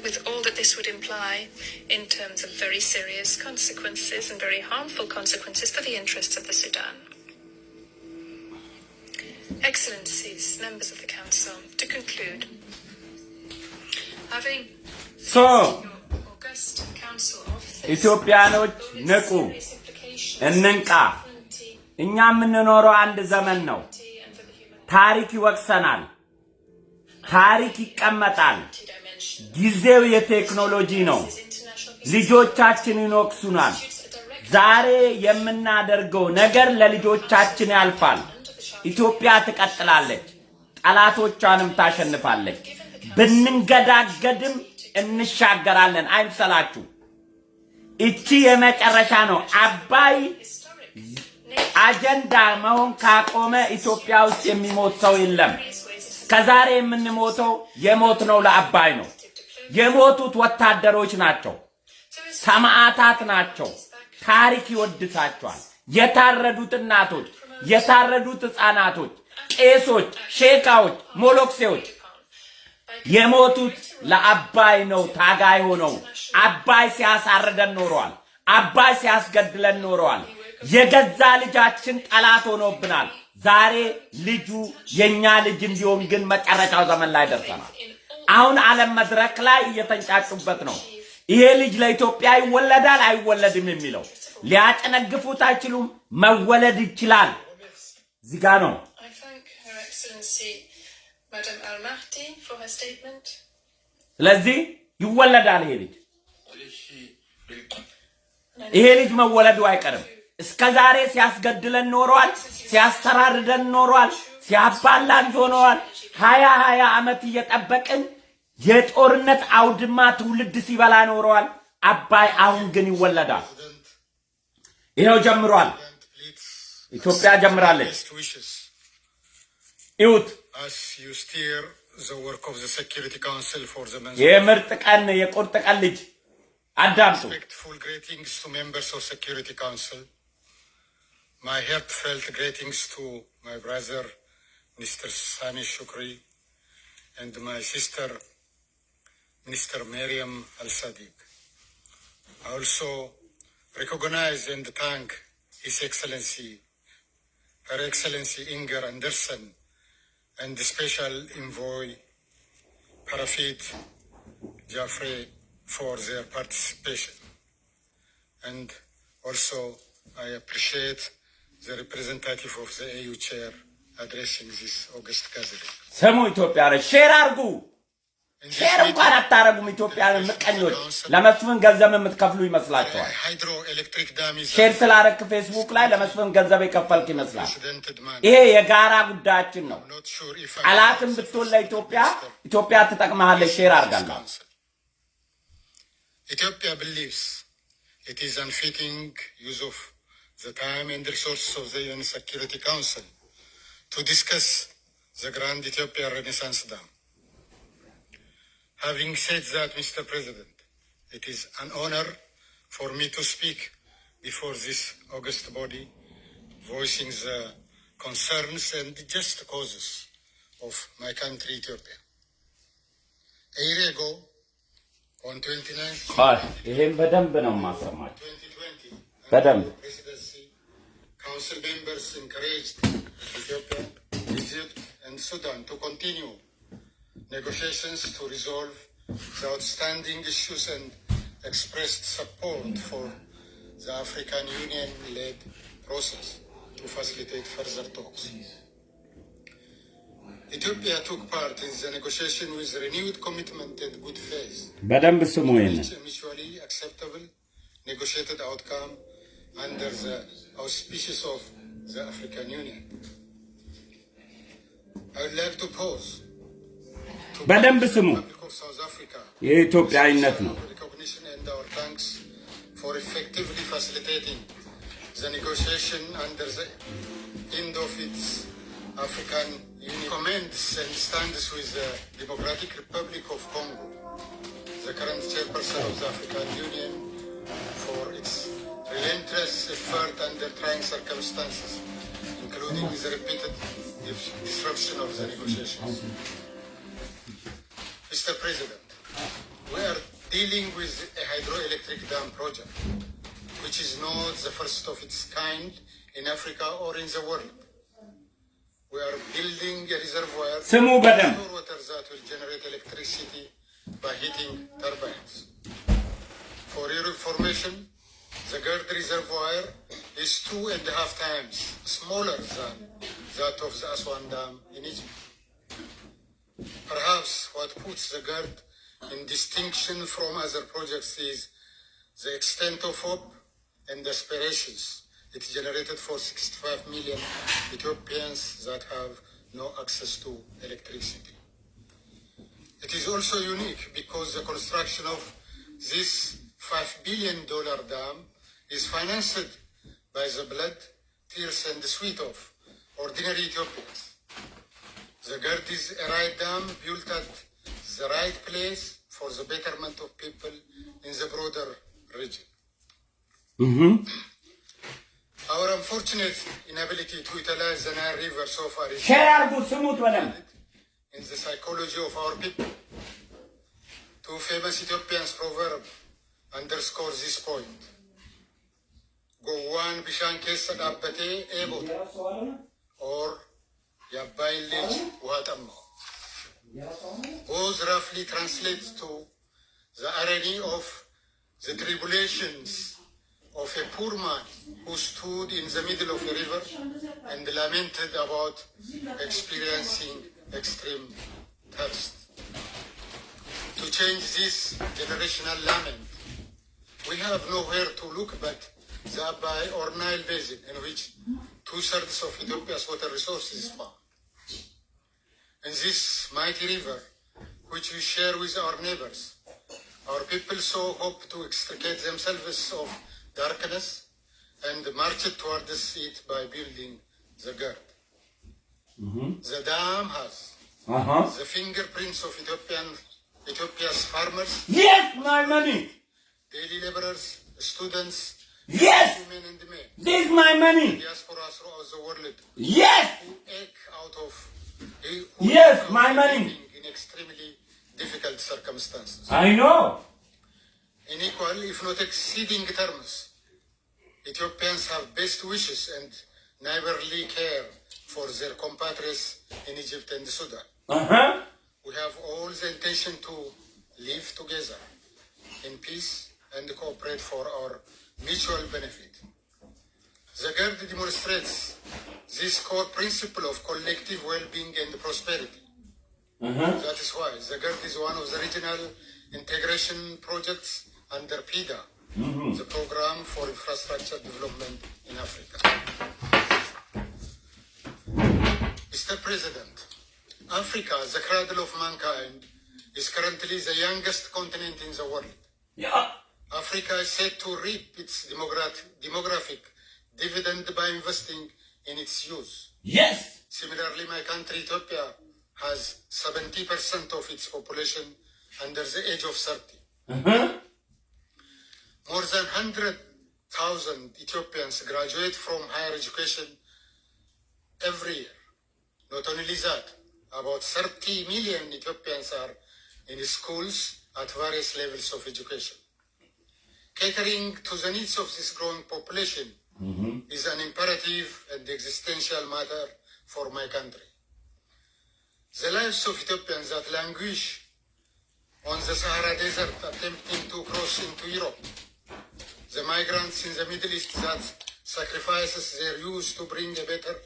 with all that this would imply in terms of very serious consequences and very harmful consequences for the interests of the Sudan. Excellencies, members of the Council, to conclude, having So, your august Council of ኢትዮጵያኖች ንቁ እንንቃ እኛ የምንኖረው አንድ ዘመን ነው ታሪክ ይወቅሰናል ታሪክ ይቀመጣል ጊዜው የቴክኖሎጂ ነው ልጆቻችን ይኖክሱናል ዛሬ የምናደርገው ነገር ለልጆቻችን ያልፋል ኢትዮጵያ ትቀጥላለች ጠላቶቿንም ታሸንፋለች ብንንገዳገድም እንሻገራለን አይምሰላችሁ እቺ የመጨረሻ ነው አባይ አጀንዳ መሆን ካቆመ ኢትዮጵያ ውስጥ የሚሞት ሰው የለም ከዛሬ የምንሞተው የሞት ነው ለአባይ ነው የሞቱት ወታደሮች ናቸው ሰማዕታት ናቸው ታሪክ ይወድሳቸዋል የታረዱት እናቶች የታረዱት ህፃናቶች ቄሶች ሼካዎች ሞሎክሴዎች የሞቱት ለአባይ ነው ታጋይ ሆነው አባይ ሲያሳርደን ኖሯል አባይ ሲያስገድለን ኖሯል የገዛ ልጃችን ጠላት ሆኖብናል ዛሬ ልጁ የኛ ልጅ እንዲሆን ግን መጨረሻው ዘመን ላይ ደርሰናል አሁን ዓለም መድረክ ላይ እየተንጫጩበት ነው ይሄ ልጅ ለኢትዮጵያ ይወለዳል አይወለድም የሚለው ሊያጨነግፉት አይችሉም መወለድ ይችላል እዚህ ጋር ነው Madam Al-Mahdi for her statement. ስለዚህ ይወለዳል ይሄ ልጅ መወለዱ አይቀርም እስከዛሬ ሲያስገድለን ኖሯል ሲያስተራርደን ኖሯል ሲያባላን ሆኗል 20 ዓመት እየጠበቅን የጦርነት አውድማ ትውልድ ሲበላ ኖሯል አባይ አሁን ግን ይወለዳል ይሄው ጀምሯል ኢትዮጵያ ጀምራለች ይሁት as you steer the work of the Security Council for the month. የምርጥ ቀን የቁርጥ ቀን ልጅ አዳምጡ Respectful greetings to members of Security Council. My heartfelt greetings to my brother Mr. Sami Shukri and my sister Mr. Miriam Al-Sadiq. I also recognize and thank His Excellency, Her Excellency Inger Andersen and the Special Envoy Parafit Jaffrey for their participation. And also I appreciate the representative of the AU chair addressing this August gathering. ሰሙ ኢትዮጵያ ሼር አርጉ ሼር እንኳን አታረጉም ኢትዮጵያን ምቀኞች ለመስፍን ገንዘብ የምትከፍሉ ይመስላችኋል ሼር ስላረክ ፌስቡክ ላይ ለመስፍን ገንዘብ የከፈልክ ይመስላል ይሄ የጋራ ጉዳያችን ነው አላትም ብትወለ ኢትዮጵያ ትጠቅማለች ሼር አርጋለሁ Ethiopia believes it is unfitting use of the time and resources of the UN Security Council to discuss the Grand Ethiopian Renaissance Dam. Having said that, Mr. President, it is an honor for me to speak before this august body, voicing the concerns and just causes of my country, Ethiopia. A year ago, on 29th March 2020, presidency, council members encouraged Ethiopia, Egypt, and Sudan to continue negotiations to resolve the outstanding issues and expressed support for the African Union-led process to facilitate further talks. Ethiopia took part in the negotiation with renewed commitment and good faith. Reached a mutually acceptable negotiated outcome under the auspices of the African Union. I would like to pause to the Republic of South Africa recognition and our thanks for effectively facilitating the negotiation under the end of its African Union. Commends and stands with the Democratic Republic of Congo, the current chairperson of the African Union, for its relentless effort under trying circumstances, including the repeated disruption of the negotiations. Mr. President, we are dealing with a hydroelectric dam project, which is not the first of its kind in Africa or in the world. We are building a reservoir for water that will generate electricity by heating turbines. For your information, the GERD reservoir is 2.5 times smaller than that of the Aswan Dam in Egypt. Perhaps what puts the GERD in distinction from other projects is the extent of hope and aspirations it generated for 65 million Ethiopians that have no access to electricity. It is also unique because the construction of this $5 billion dam is financed by the blood, tears, and sweat of ordinary Ethiopians. The GERD is a right dam built at the right place for the betterment of people in the broader region. Our unfortunate inability to utilize the Nile River so far is in the psychology of our people. Two famous Ethiopian proverbs underscore this point. Gowwan bishan keessa dhaabbate eebota, or Yabbayin lij wuha xammaa'u. Both roughly translates to the irony of the tribulations of a poor man who stood in the middle of a river and lamented about experiencing extreme thirst. To change this generational lament, we have nowhere to look but the Abai or Nile Basin, in which 2/3 of Ethiopia's water resources is found. In this mighty river, which we share with our neighbors, our people so hope to extricate themselves of darkness and march towards it by building the GERD. The dam has the fingerprints of Ethiopia's farmers. Yes, my money. Daily laborers, students, Yes, women and men. this is my money. Diaspora throughout the world. Yes, Who ache out of yes, my money. in extremely difficult circumstances. I know. In equal, if not exceeding terms, Ethiopians have best wishes and neighborly care for their compatriots in Egypt and Sudan. We have all the intention to live together in peace and cooperate for our mutual benefit. The GERD demonstrates this core principle of collective well-being and prosperity. That is why the GERD is one of the regional integration projects under PIDA, the Program for Infrastructure Development in Africa. Mr. President, Africa, the cradle of mankind, is currently the youngest continent in the world. Yeah. Africa is set to reap its demographic dividend by investing in its youth. Yes. Similarly, my country, Ethiopia, has 70% of its population under the age of 30. More than 100,000 Ethiopians graduate from higher education every year. Not only that, about 30 million Ethiopians are in schools at various levels of education. Catering to the needs of this growing population is an imperative and existential matter for my country. The lives of Ethiopians that languish on the Sahara Desert attempting to cross into Europe, the migrants in the Middle East that sacrifices their youth to bring a better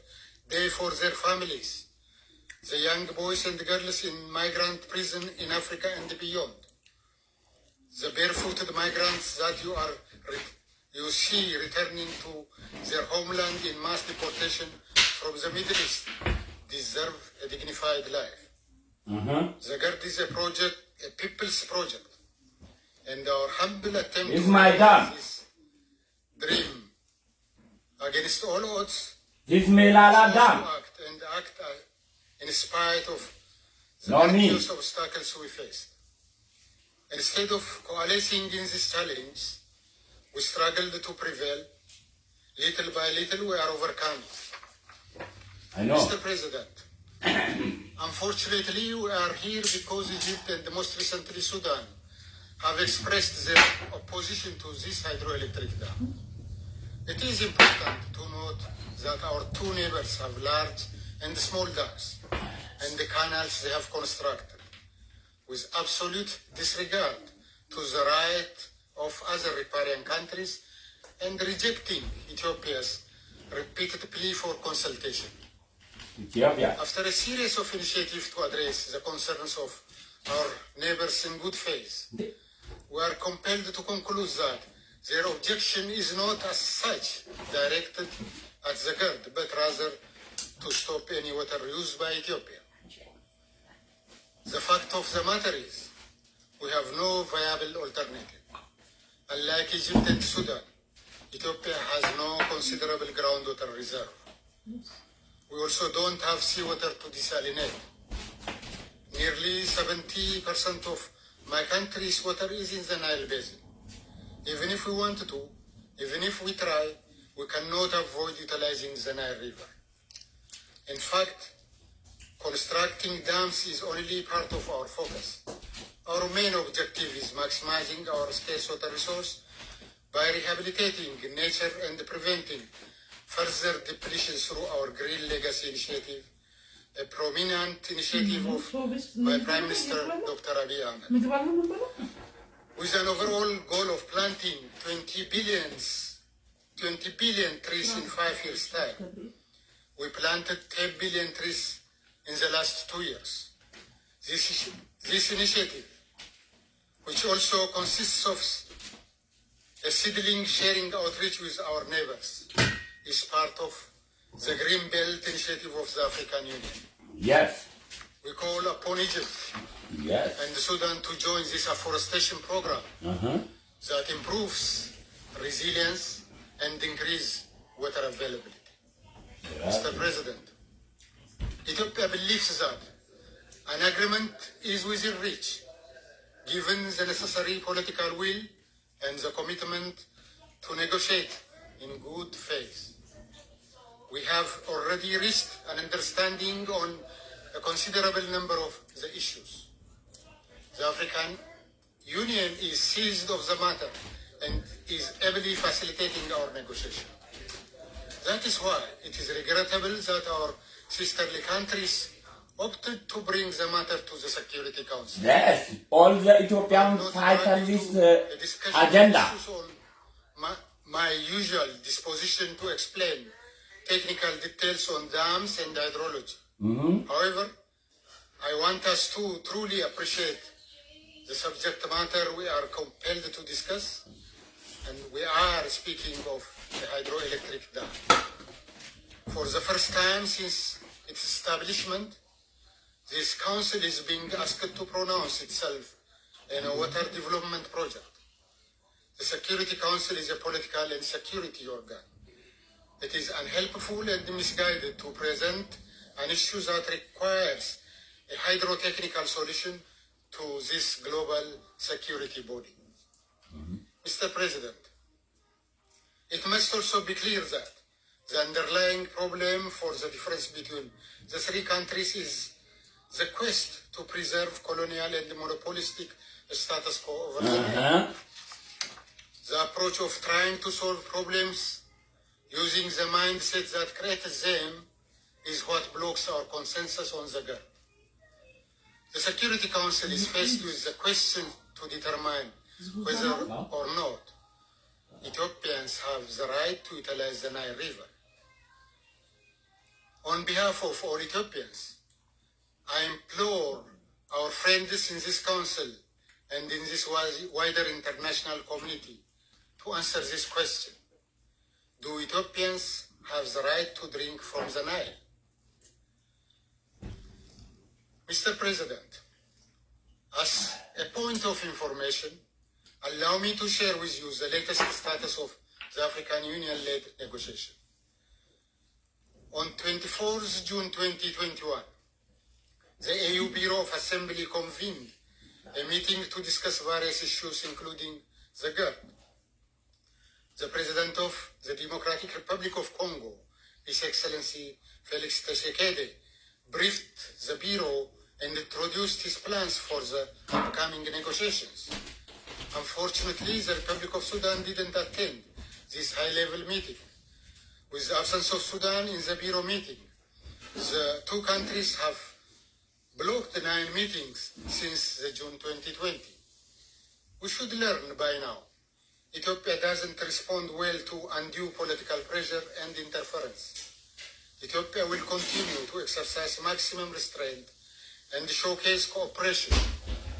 day for their families, the young boys and girls in migrant prison in Africa and beyond, the barefooted migrants that you see returning to their homeland in mass deportation from the Middle East deserve a dignified life. The GERD is a project, a people's project, and our humble attempt It's to my realize dad. this dream against all odds This Melala is dam. to act in spite of the Not me. various obstacles we faced. Instead of coalescing in this challenge, we struggled to prevail. Little by little, we are overcome. I know. Mr. President, unfortunately, we are here because Egypt and most recently Sudan have expressed their opposition to this hydroelectric dam. It is important to note that our two neighbors have large and small dams and the canals they have constructed, with absolute disregard to the right of other riparian countries and rejecting Ethiopia's repeated plea for consultation. Ethiopia. After a series of initiatives to address the concerns of our neighbors in good faith, we are compelled to conclude that their objection is not as such directed at the GERD, but rather to stop any water use by Ethiopia. The fact of the matter is, we have no viable alternative. Unlike Egypt and Sudan, Ethiopia has no considerable groundwater reserve. We also don't have seawater to desalinate. Nearly 70% of my country's water is in the Nile Basin. Even if we want to, even if we try, we cannot avoid utilizing the Nile River. In fact, constructing dams is only part of our focus. Our main objective is maximizing our scarce water resource by rehabilitating nature and preventing further depletion through our Green Legacy Initiative, a prominent initiative of my Prime Minister, Dr. Abiy Ahmed. With an overall goal of planting 20 billion trees in 5 years' time. We planted 10 billion trees in the last 2 years. This initiative, which also consists of a seedling sharing outreach with our neighbors, is part of the Green Belt initiative of the African Union. Yes. We call upon Egypt and Sudan to join this afforestation program that improves resilience and increase water availability. Mr. President, Ethiopia believes that an agreement is within reach, given the necessary political will and the commitment to negotiate in good faith. We have already reached an understanding on a considerable number of the issues. The African Union is seized of the matter and is ably facilitating our negotiation. That is why it is regrettable that our sisterly countries opted to bring the matter to the Security Council. Yes, all the Ethiopian fight this agenda. My usual disposition to explain technical details on dams and hydrology. However, I want us to truly appreciate the subject matter we are compelled to discuss, and we are speaking of the hydroelectric dam. For the first time since its establishment, this council is being asked to pronounce itself in a water development project. The Security Council is a political and security organ. It is unhelpful and misguided to present an issue that requires a hydrotechnical solution to this global security body. Mr. President, it must also be clear that the underlying problem for the difference between the three countries is the quest to preserve colonial and monopolistic status quo over the land. The approach of trying to solve problems using the mindset that created them is what blocks our consensus on the GERD. The Security Council is faced with the question to determine whether or not Ethiopians have the right to utilize the Nile River. On behalf of all Ethiopians, I implore our friends in this council and in this wider international community to answer this question. Do Ethiopians have the right to drink from the Nile? Mr. President, as a point of information, allow me to share with you the latest status of the African Union-led negotiation. On 24th June 2021, the AU Bureau of Assembly convened a meeting to discuss various issues, including the GERD. The President of the Democratic Republic of Congo, His Excellency Felix Tshisekedi, briefed the Bureau and introduced his plans for the upcoming negotiations. Unfortunately, the Republic of Sudan didn't attend this high-level meeting. With the absence of Sudan in the Bureau meeting, the two countries have blocked the 9 meetings since the June 2020. We should learn by now. Ethiopia doesn't respond well to undue political pressure and interference. Ethiopia will continue to exercise maximum restraint and showcase cooperation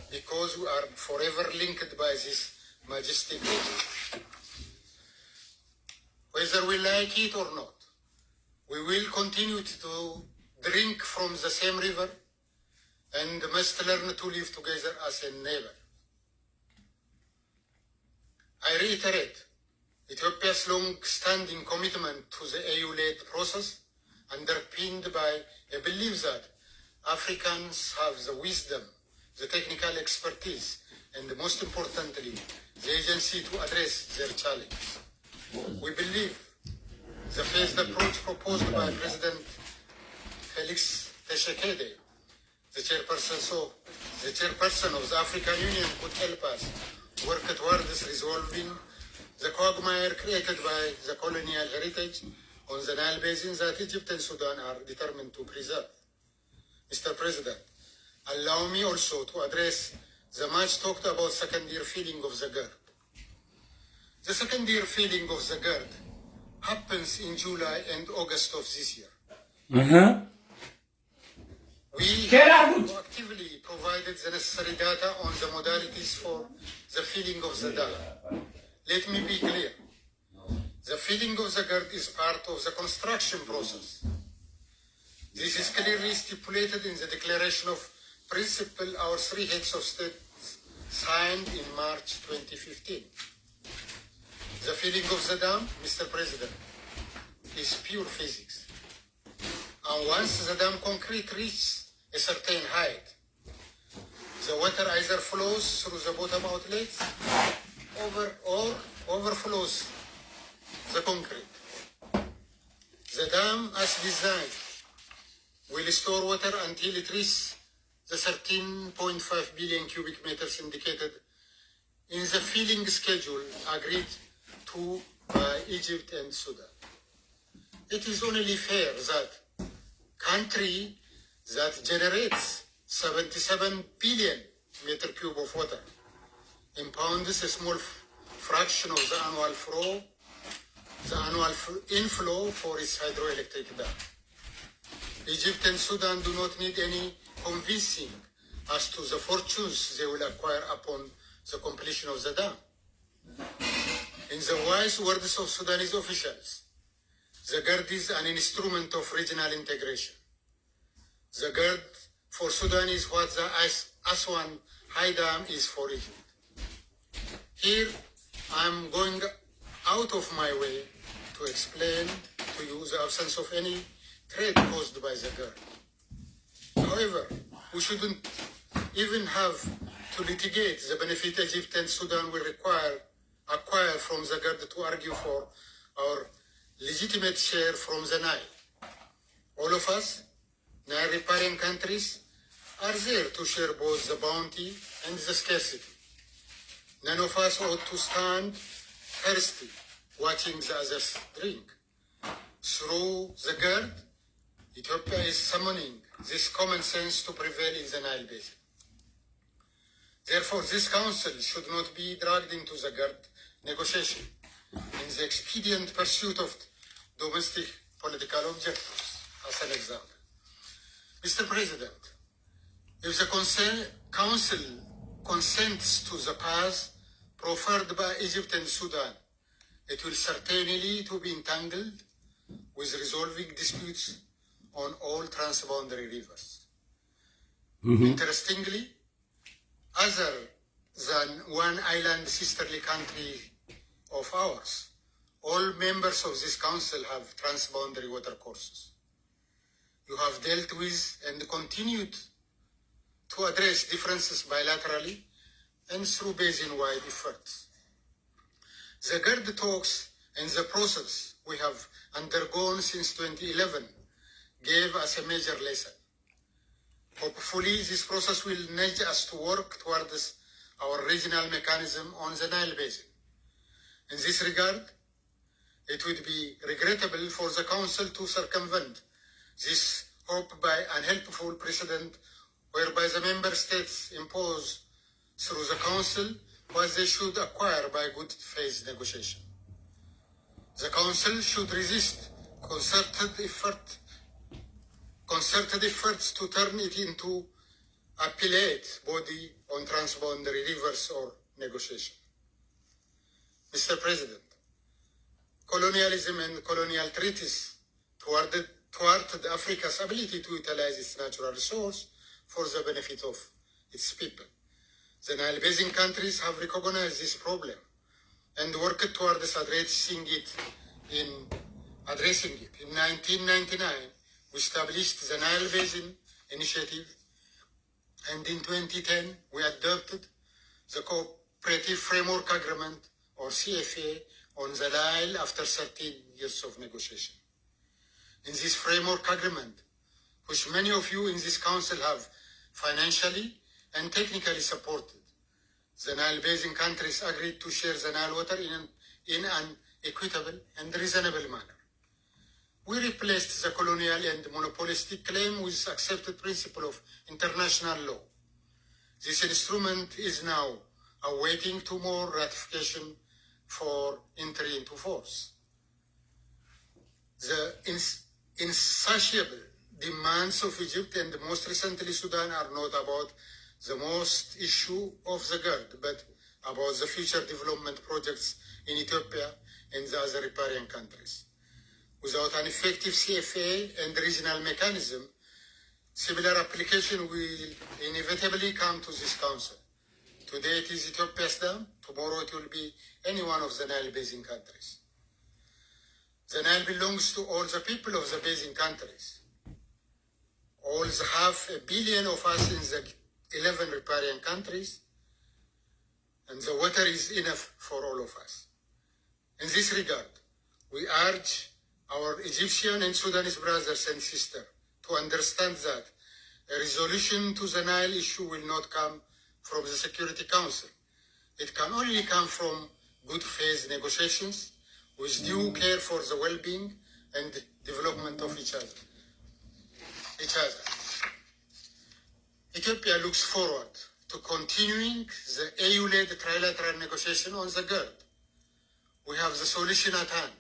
because we are forever linked by this majestic region. Whether we like it or not, we will continue to drink from the same river and must learn to live together as a neighbor. I reiterate Ethiopia's long-standing commitment to the AU-led process, underpinned by a belief that Africans have the wisdom, the technical expertise, and most importantly, the agency to address their challenges. We believe the phased approach proposed by President Felix Tshisekedi, the chairperson of the African Union, could help us work towards resolving the quagmire created by the colonial heritage on the Nile Basin that Egypt and Sudan are determined to preserve. Mr. President, allow me also to address the much talked about second-year feeling of the GERD. The second-year feeling of the GERD happens in July and August of this year. We have actively provided the necessary data on the modalities for the filling of the dam. Let me be clear. The filling of the GERD is part of the construction process. This is clearly stipulated in the Declaration of Principle our 3 heads of state signed in March 2015. The filling of the dam, Mr. President, is pure physics. And once the dam concrete reaches a certain height, the water either flows through the bottom outlets or overflows the concrete. The dam, as designed, will store water until it reaches the 13.5 billion cubic meters indicated in the filling schedule agreed to by Egypt and Sudan. It is only fair that country that generates 77 billion meter cube of water impounds a small fraction of the annual inflow for its hydroelectric dam. Egypt and Sudan do not need any convincing as to the fortunes they will acquire upon the completion of the dam. In the wise words of Sudanese officials, the GERD is an instrument of regional integration. The GERD for Sudan is what the Aswan High Dam is for Egypt. Here, I'm going out of my way to explain to you the absence of any trade caused by the GERD. However, we shouldn't even have to litigate the benefit Egypt and Sudan will acquire from the GERD to argue for our legitimate share from the Nile. All of us, Nile riparian countries, are there to share both the bounty and the scarcity. None of us ought to stand thirsty watching the others drink. Through the GERD, Ethiopia is summoning this common sense to prevail in the Nile Basin. Therefore, this council should not be dragged into the GERD negotiation in the expedient pursuit of domestic political objectives, as an example. Mr. President, if the council consents to the path proffered by Egypt and Sudan, it will certainly to be entangled with resolving disputes on all transboundary rivers. Interestingly, other than one island sisterly country of ours, all members of this council have transboundary watercourses. You have dealt with and continued to address differences bilaterally and through basin-wide efforts. The GERD talks and the process we have undergone since 2011 gave us a major lesson. Hopefully, this process will nudge us to work towards our regional mechanism on the Nile Basin. In this regard, it would be regrettable for the Council to circumvent this hope by unhelpful precedent whereby the member states impose through the Council what they should acquire by good faith negotiation. The Council should resist concerted efforts to turn it into appellate body on transboundary rivers or negotiation. Mr. President, colonialism and colonial treaties thwarted Africa's ability to utilize its natural resource for the benefit of its people. The Nile Basin countries have recognized this problem and worked towards addressing it. In 1999, we established the Nile Basin Initiative, and in 2010, we adopted the Cooperative Framework Agreement, or CFA, on the Nile after 13 years of negotiation. In this framework agreement, which many of you in this council have financially and technically supported, the Nile Basin countries agreed to share the Nile water in an equitable and reasonable manner. We replaced the colonial and monopolistic claim with accepted principle of international law. This instrument is now awaiting tomorrow ratification for entry into force. The insatiable demands of Egypt and most recently Sudan are not about the most issue of the GERD, but about the future development projects in Ethiopia and the other riparian countries. Without an effective CFA and regional mechanism, similar application will inevitably come to this council. Today it is Ethiopia's dam, tomorrow it will be any one of the Nile Basin countries. The Nile belongs to all the people of the Basin countries. All the 500 million of us in the 11 riparian countries, and the water is enough for all of us. In this regard, we urge our Egyptian and Sudanese brothers and sisters to understand that a resolution to the Nile issue will not come from the Security Council. It can only come from good faith negotiations with due care for the well-being and development of each other. Ethiopia looks forward to continuing the AU-led trilateral negotiation on the GERD. We have the solution at hand,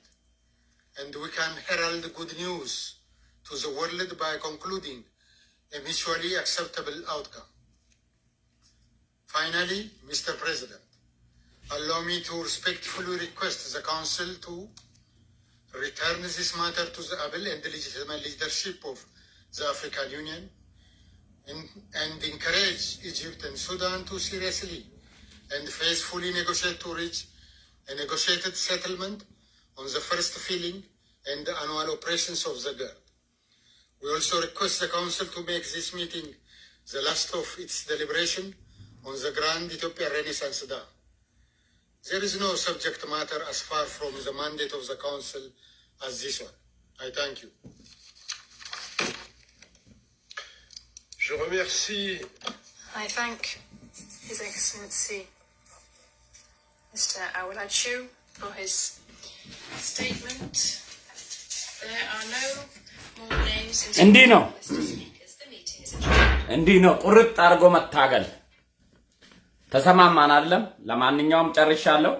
and we can herald good news to the world by concluding a mutually acceptable outcome. Finally, Mr. President, allow me to respectfully request the Council to return this matter to the able and legitimate leadership of the African Union and encourage Egypt and Sudan to seriously and faithfully negotiate to reach a negotiated settlement on the first filling and the annual operations of the GERD. We also request the Council to make this meeting the last of its deliberation on the Grand Ethiopian Renaissance Dam. There is no subject matter as far from the mandate of the Council as this one. I thank you. Je remercie. I thank His Excellency Mr. Awolachu for his statement. There are no more names እንዲህ ነው speakers. The meeting is adjourned. እንዲህ ነው ቁርጥ አድርጎ መታገል ተሰማማን አይደለም? ለማንኛውም ጨርሻለሁ።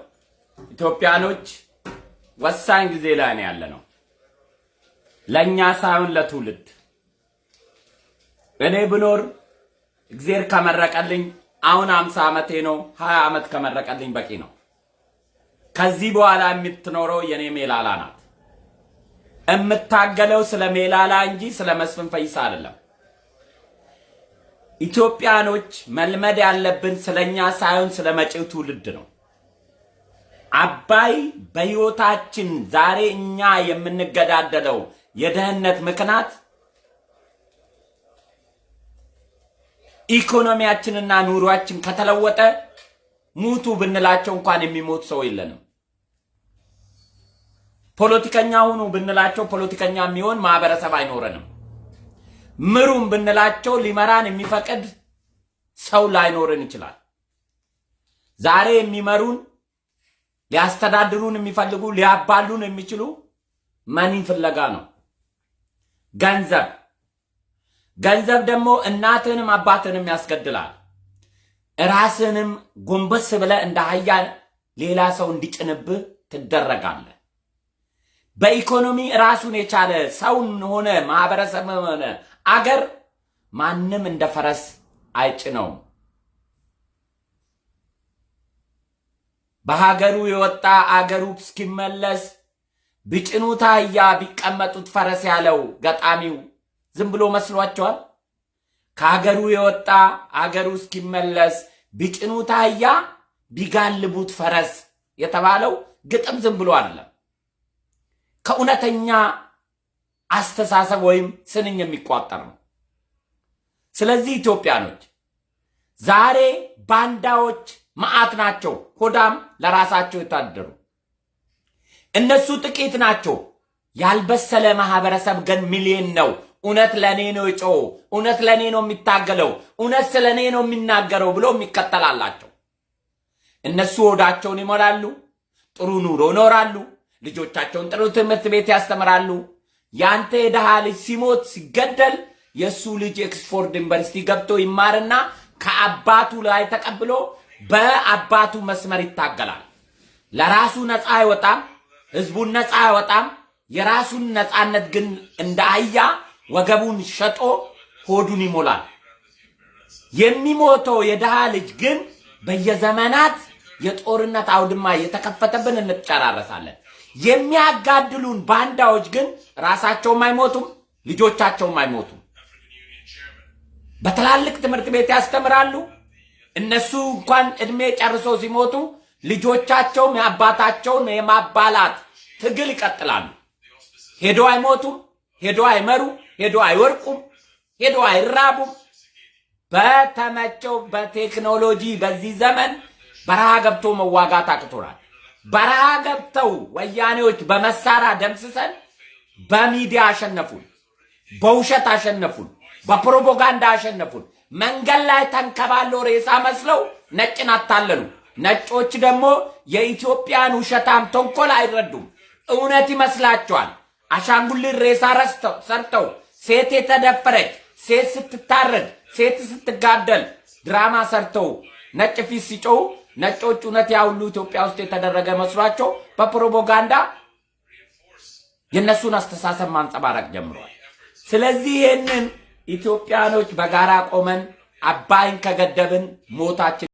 ኢትዮጵያኖች ወሳኝ ጊዜ ላይ ነው ያለነው። ለኛ ሳይሆን ለትውልድ። እኔ ብኖር እግዚአብሔር ከመረቀልኝ አሁን 50 ዓመቴ ነው። 20 ዓመት ከመረቀልኝ በቂ ነው። ከዚህ በኋላ የምትኖረው የኔ ሜላላ ናት። እምታገለው ስለ ሜላላ እንጂ ስለ መስፍን ፈይሳ አይደለም። ኢትዮጵያኖች መልመድ ያለብን ስለኛ ሳይሆን ስለ መጪው ትውልድ ነው። አባይ በህይወታችን ዛሬ እኛ የምንገዳደለው የደህንነት ምክንያት ኢኮኖሚያችንና ኑሯችን ከተለወጠ ሙቱ ብንላቸው እንኳን የሚሞት ሰው የለንም። ፖለቲከኛ ሁኑ ብንላቸው ፖለቲከኛ የሚሆን ማህበረሰብ አይኖረንም። ምሩም ብንላቸው ሊመራን የሚፈቅድ ሰው ላይኖርን ይችላል። ዛሬ የሚመሩን ሊያስተዳድሩን የሚፈልጉ ሊያባሉን የሚችሉ ማን ፍለጋ ነው? ገንዘብ ደግሞ እናትንም አባትንም ያስገድላል። ራስንም ጎንበስ ብለ እንደ አህያ ሌላ ሰው እንዲጭንብህ ትደረጋለህ። በኢኮኖሚ ራሱን የቻለ ሰው ሆነ ማህበረሰብ ሆነ አገር ማንም እንደ ፈረስ አይጭነውም። በሀገሩ የወጣ አገሩ እስኪመለስ ቢጭኑት አህያ ቢቀመጡት ፈረስ ያለው ገጣሚው ዝም ብሎ መስሏቸዋል? ከሀገሩ የወጣ አገሩ እስኪመለስ ቢጭኑት አህያ ቢጋልቡት ፈረስ የተባለው ግጥም ዝም ብሎ አይደለም። ከእውነተኛ አስተሳሰብ ወይም ስንኝ የሚቋጠር ነው። ስለዚህ ኢትዮጵያኖች ዛሬ ባንዳዎች ማአት ናቸው። ሆዳም ለራሳቸው የታደሩ እነሱ ጥቂት ናቸው። ያልበሰለ ማህበረሰብ ግን ሚሊዮን ነው። እውነት ለኔ ነው የጮው፣ እውነት ለኔ ነው የሚታገለው፣ እውነት ስለኔ ነው የሚናገረው ብሎ የሚከተላላቸው። እነሱ ሆዳቸውን ይሞላሉ፣ ጥሩ ኑሮ ይኖራሉ፣ ልጆቻቸውን ጥሩ ትምህርት ቤት ያስተምራሉ። ያንተ የደሃ ልጅ ሲሞት ሲገደል የሱ ልጅ ኤክስፎርድ ዩኒቨርሲቲ ገብቶ ይማርና ከአባቱ ላይ ተቀብሎ በአባቱ መስመር ይታገላል። ለራሱ ነፃ አይወጣም፣ ህዝቡን ነፃ አይወጣም። የራሱን ነፃነት ግን እንደ አህያ ወገቡን ሸጦ ሆዱን ይሞላል። የሚሞተው የደሃ ልጅ ግን በየዘመናት የጦርነት አውድማ የተከፈተብን እንጨራረሳለን። የሚያጋድሉን ባንዳዎች ግን ራሳቸውም አይሞቱም፣ ልጆቻቸውም አይሞቱም። በትላልቅ ትምህርት ቤት ያስተምራሉ። እነሱ እንኳን እድሜ ጨርሰው ሲሞቱ ልጆቻቸውም የአባታቸውን የማባላት ትግል ይቀጥላሉ። ሄዶ አይሞቱም፣ ሄዶ አይመሩ፣ ሄዶ አይወርቁም፣ ሄዶ አይራቡም። በተመቸው በቴክኖሎጂ በዚህ ዘመን በረሃ ገብቶ መዋጋት አቅቶናል። በረሃ ገብተው ወያኔዎች በመሳሪያ ደምስሰን በሚዲያ አሸነፉን፣ በውሸት አሸነፉን፣ በፕሮፓጋንዳ አሸነፉን። መንገድ ላይ ተንከባሎ ሬሳ መስለው ነጭን አታለሉ። ነጮች ደግሞ የኢትዮጵያን ውሸታም ተንኮል አይረዱም። እውነት ይመስላቸዋል። አሻንጉሊት ሬሳ ሰርተው ሴት የተደፈረች ሴት ስትታረድ ሴት ስትጋደል ድራማ ሰርተው ነጭ ፊት ሲጮው ነጮች እውነት ያ ሁሉ ኢትዮጵያ ውስጥ የተደረገ መስሏቸው በፕሮፓጋንዳ የነሱን አስተሳሰብ ማንጸባረቅ ጀምረዋል። ስለዚህ ይሄንን ኢትዮጵያኖች በጋራ ቆመን አባይን ከገደብን ሞታችን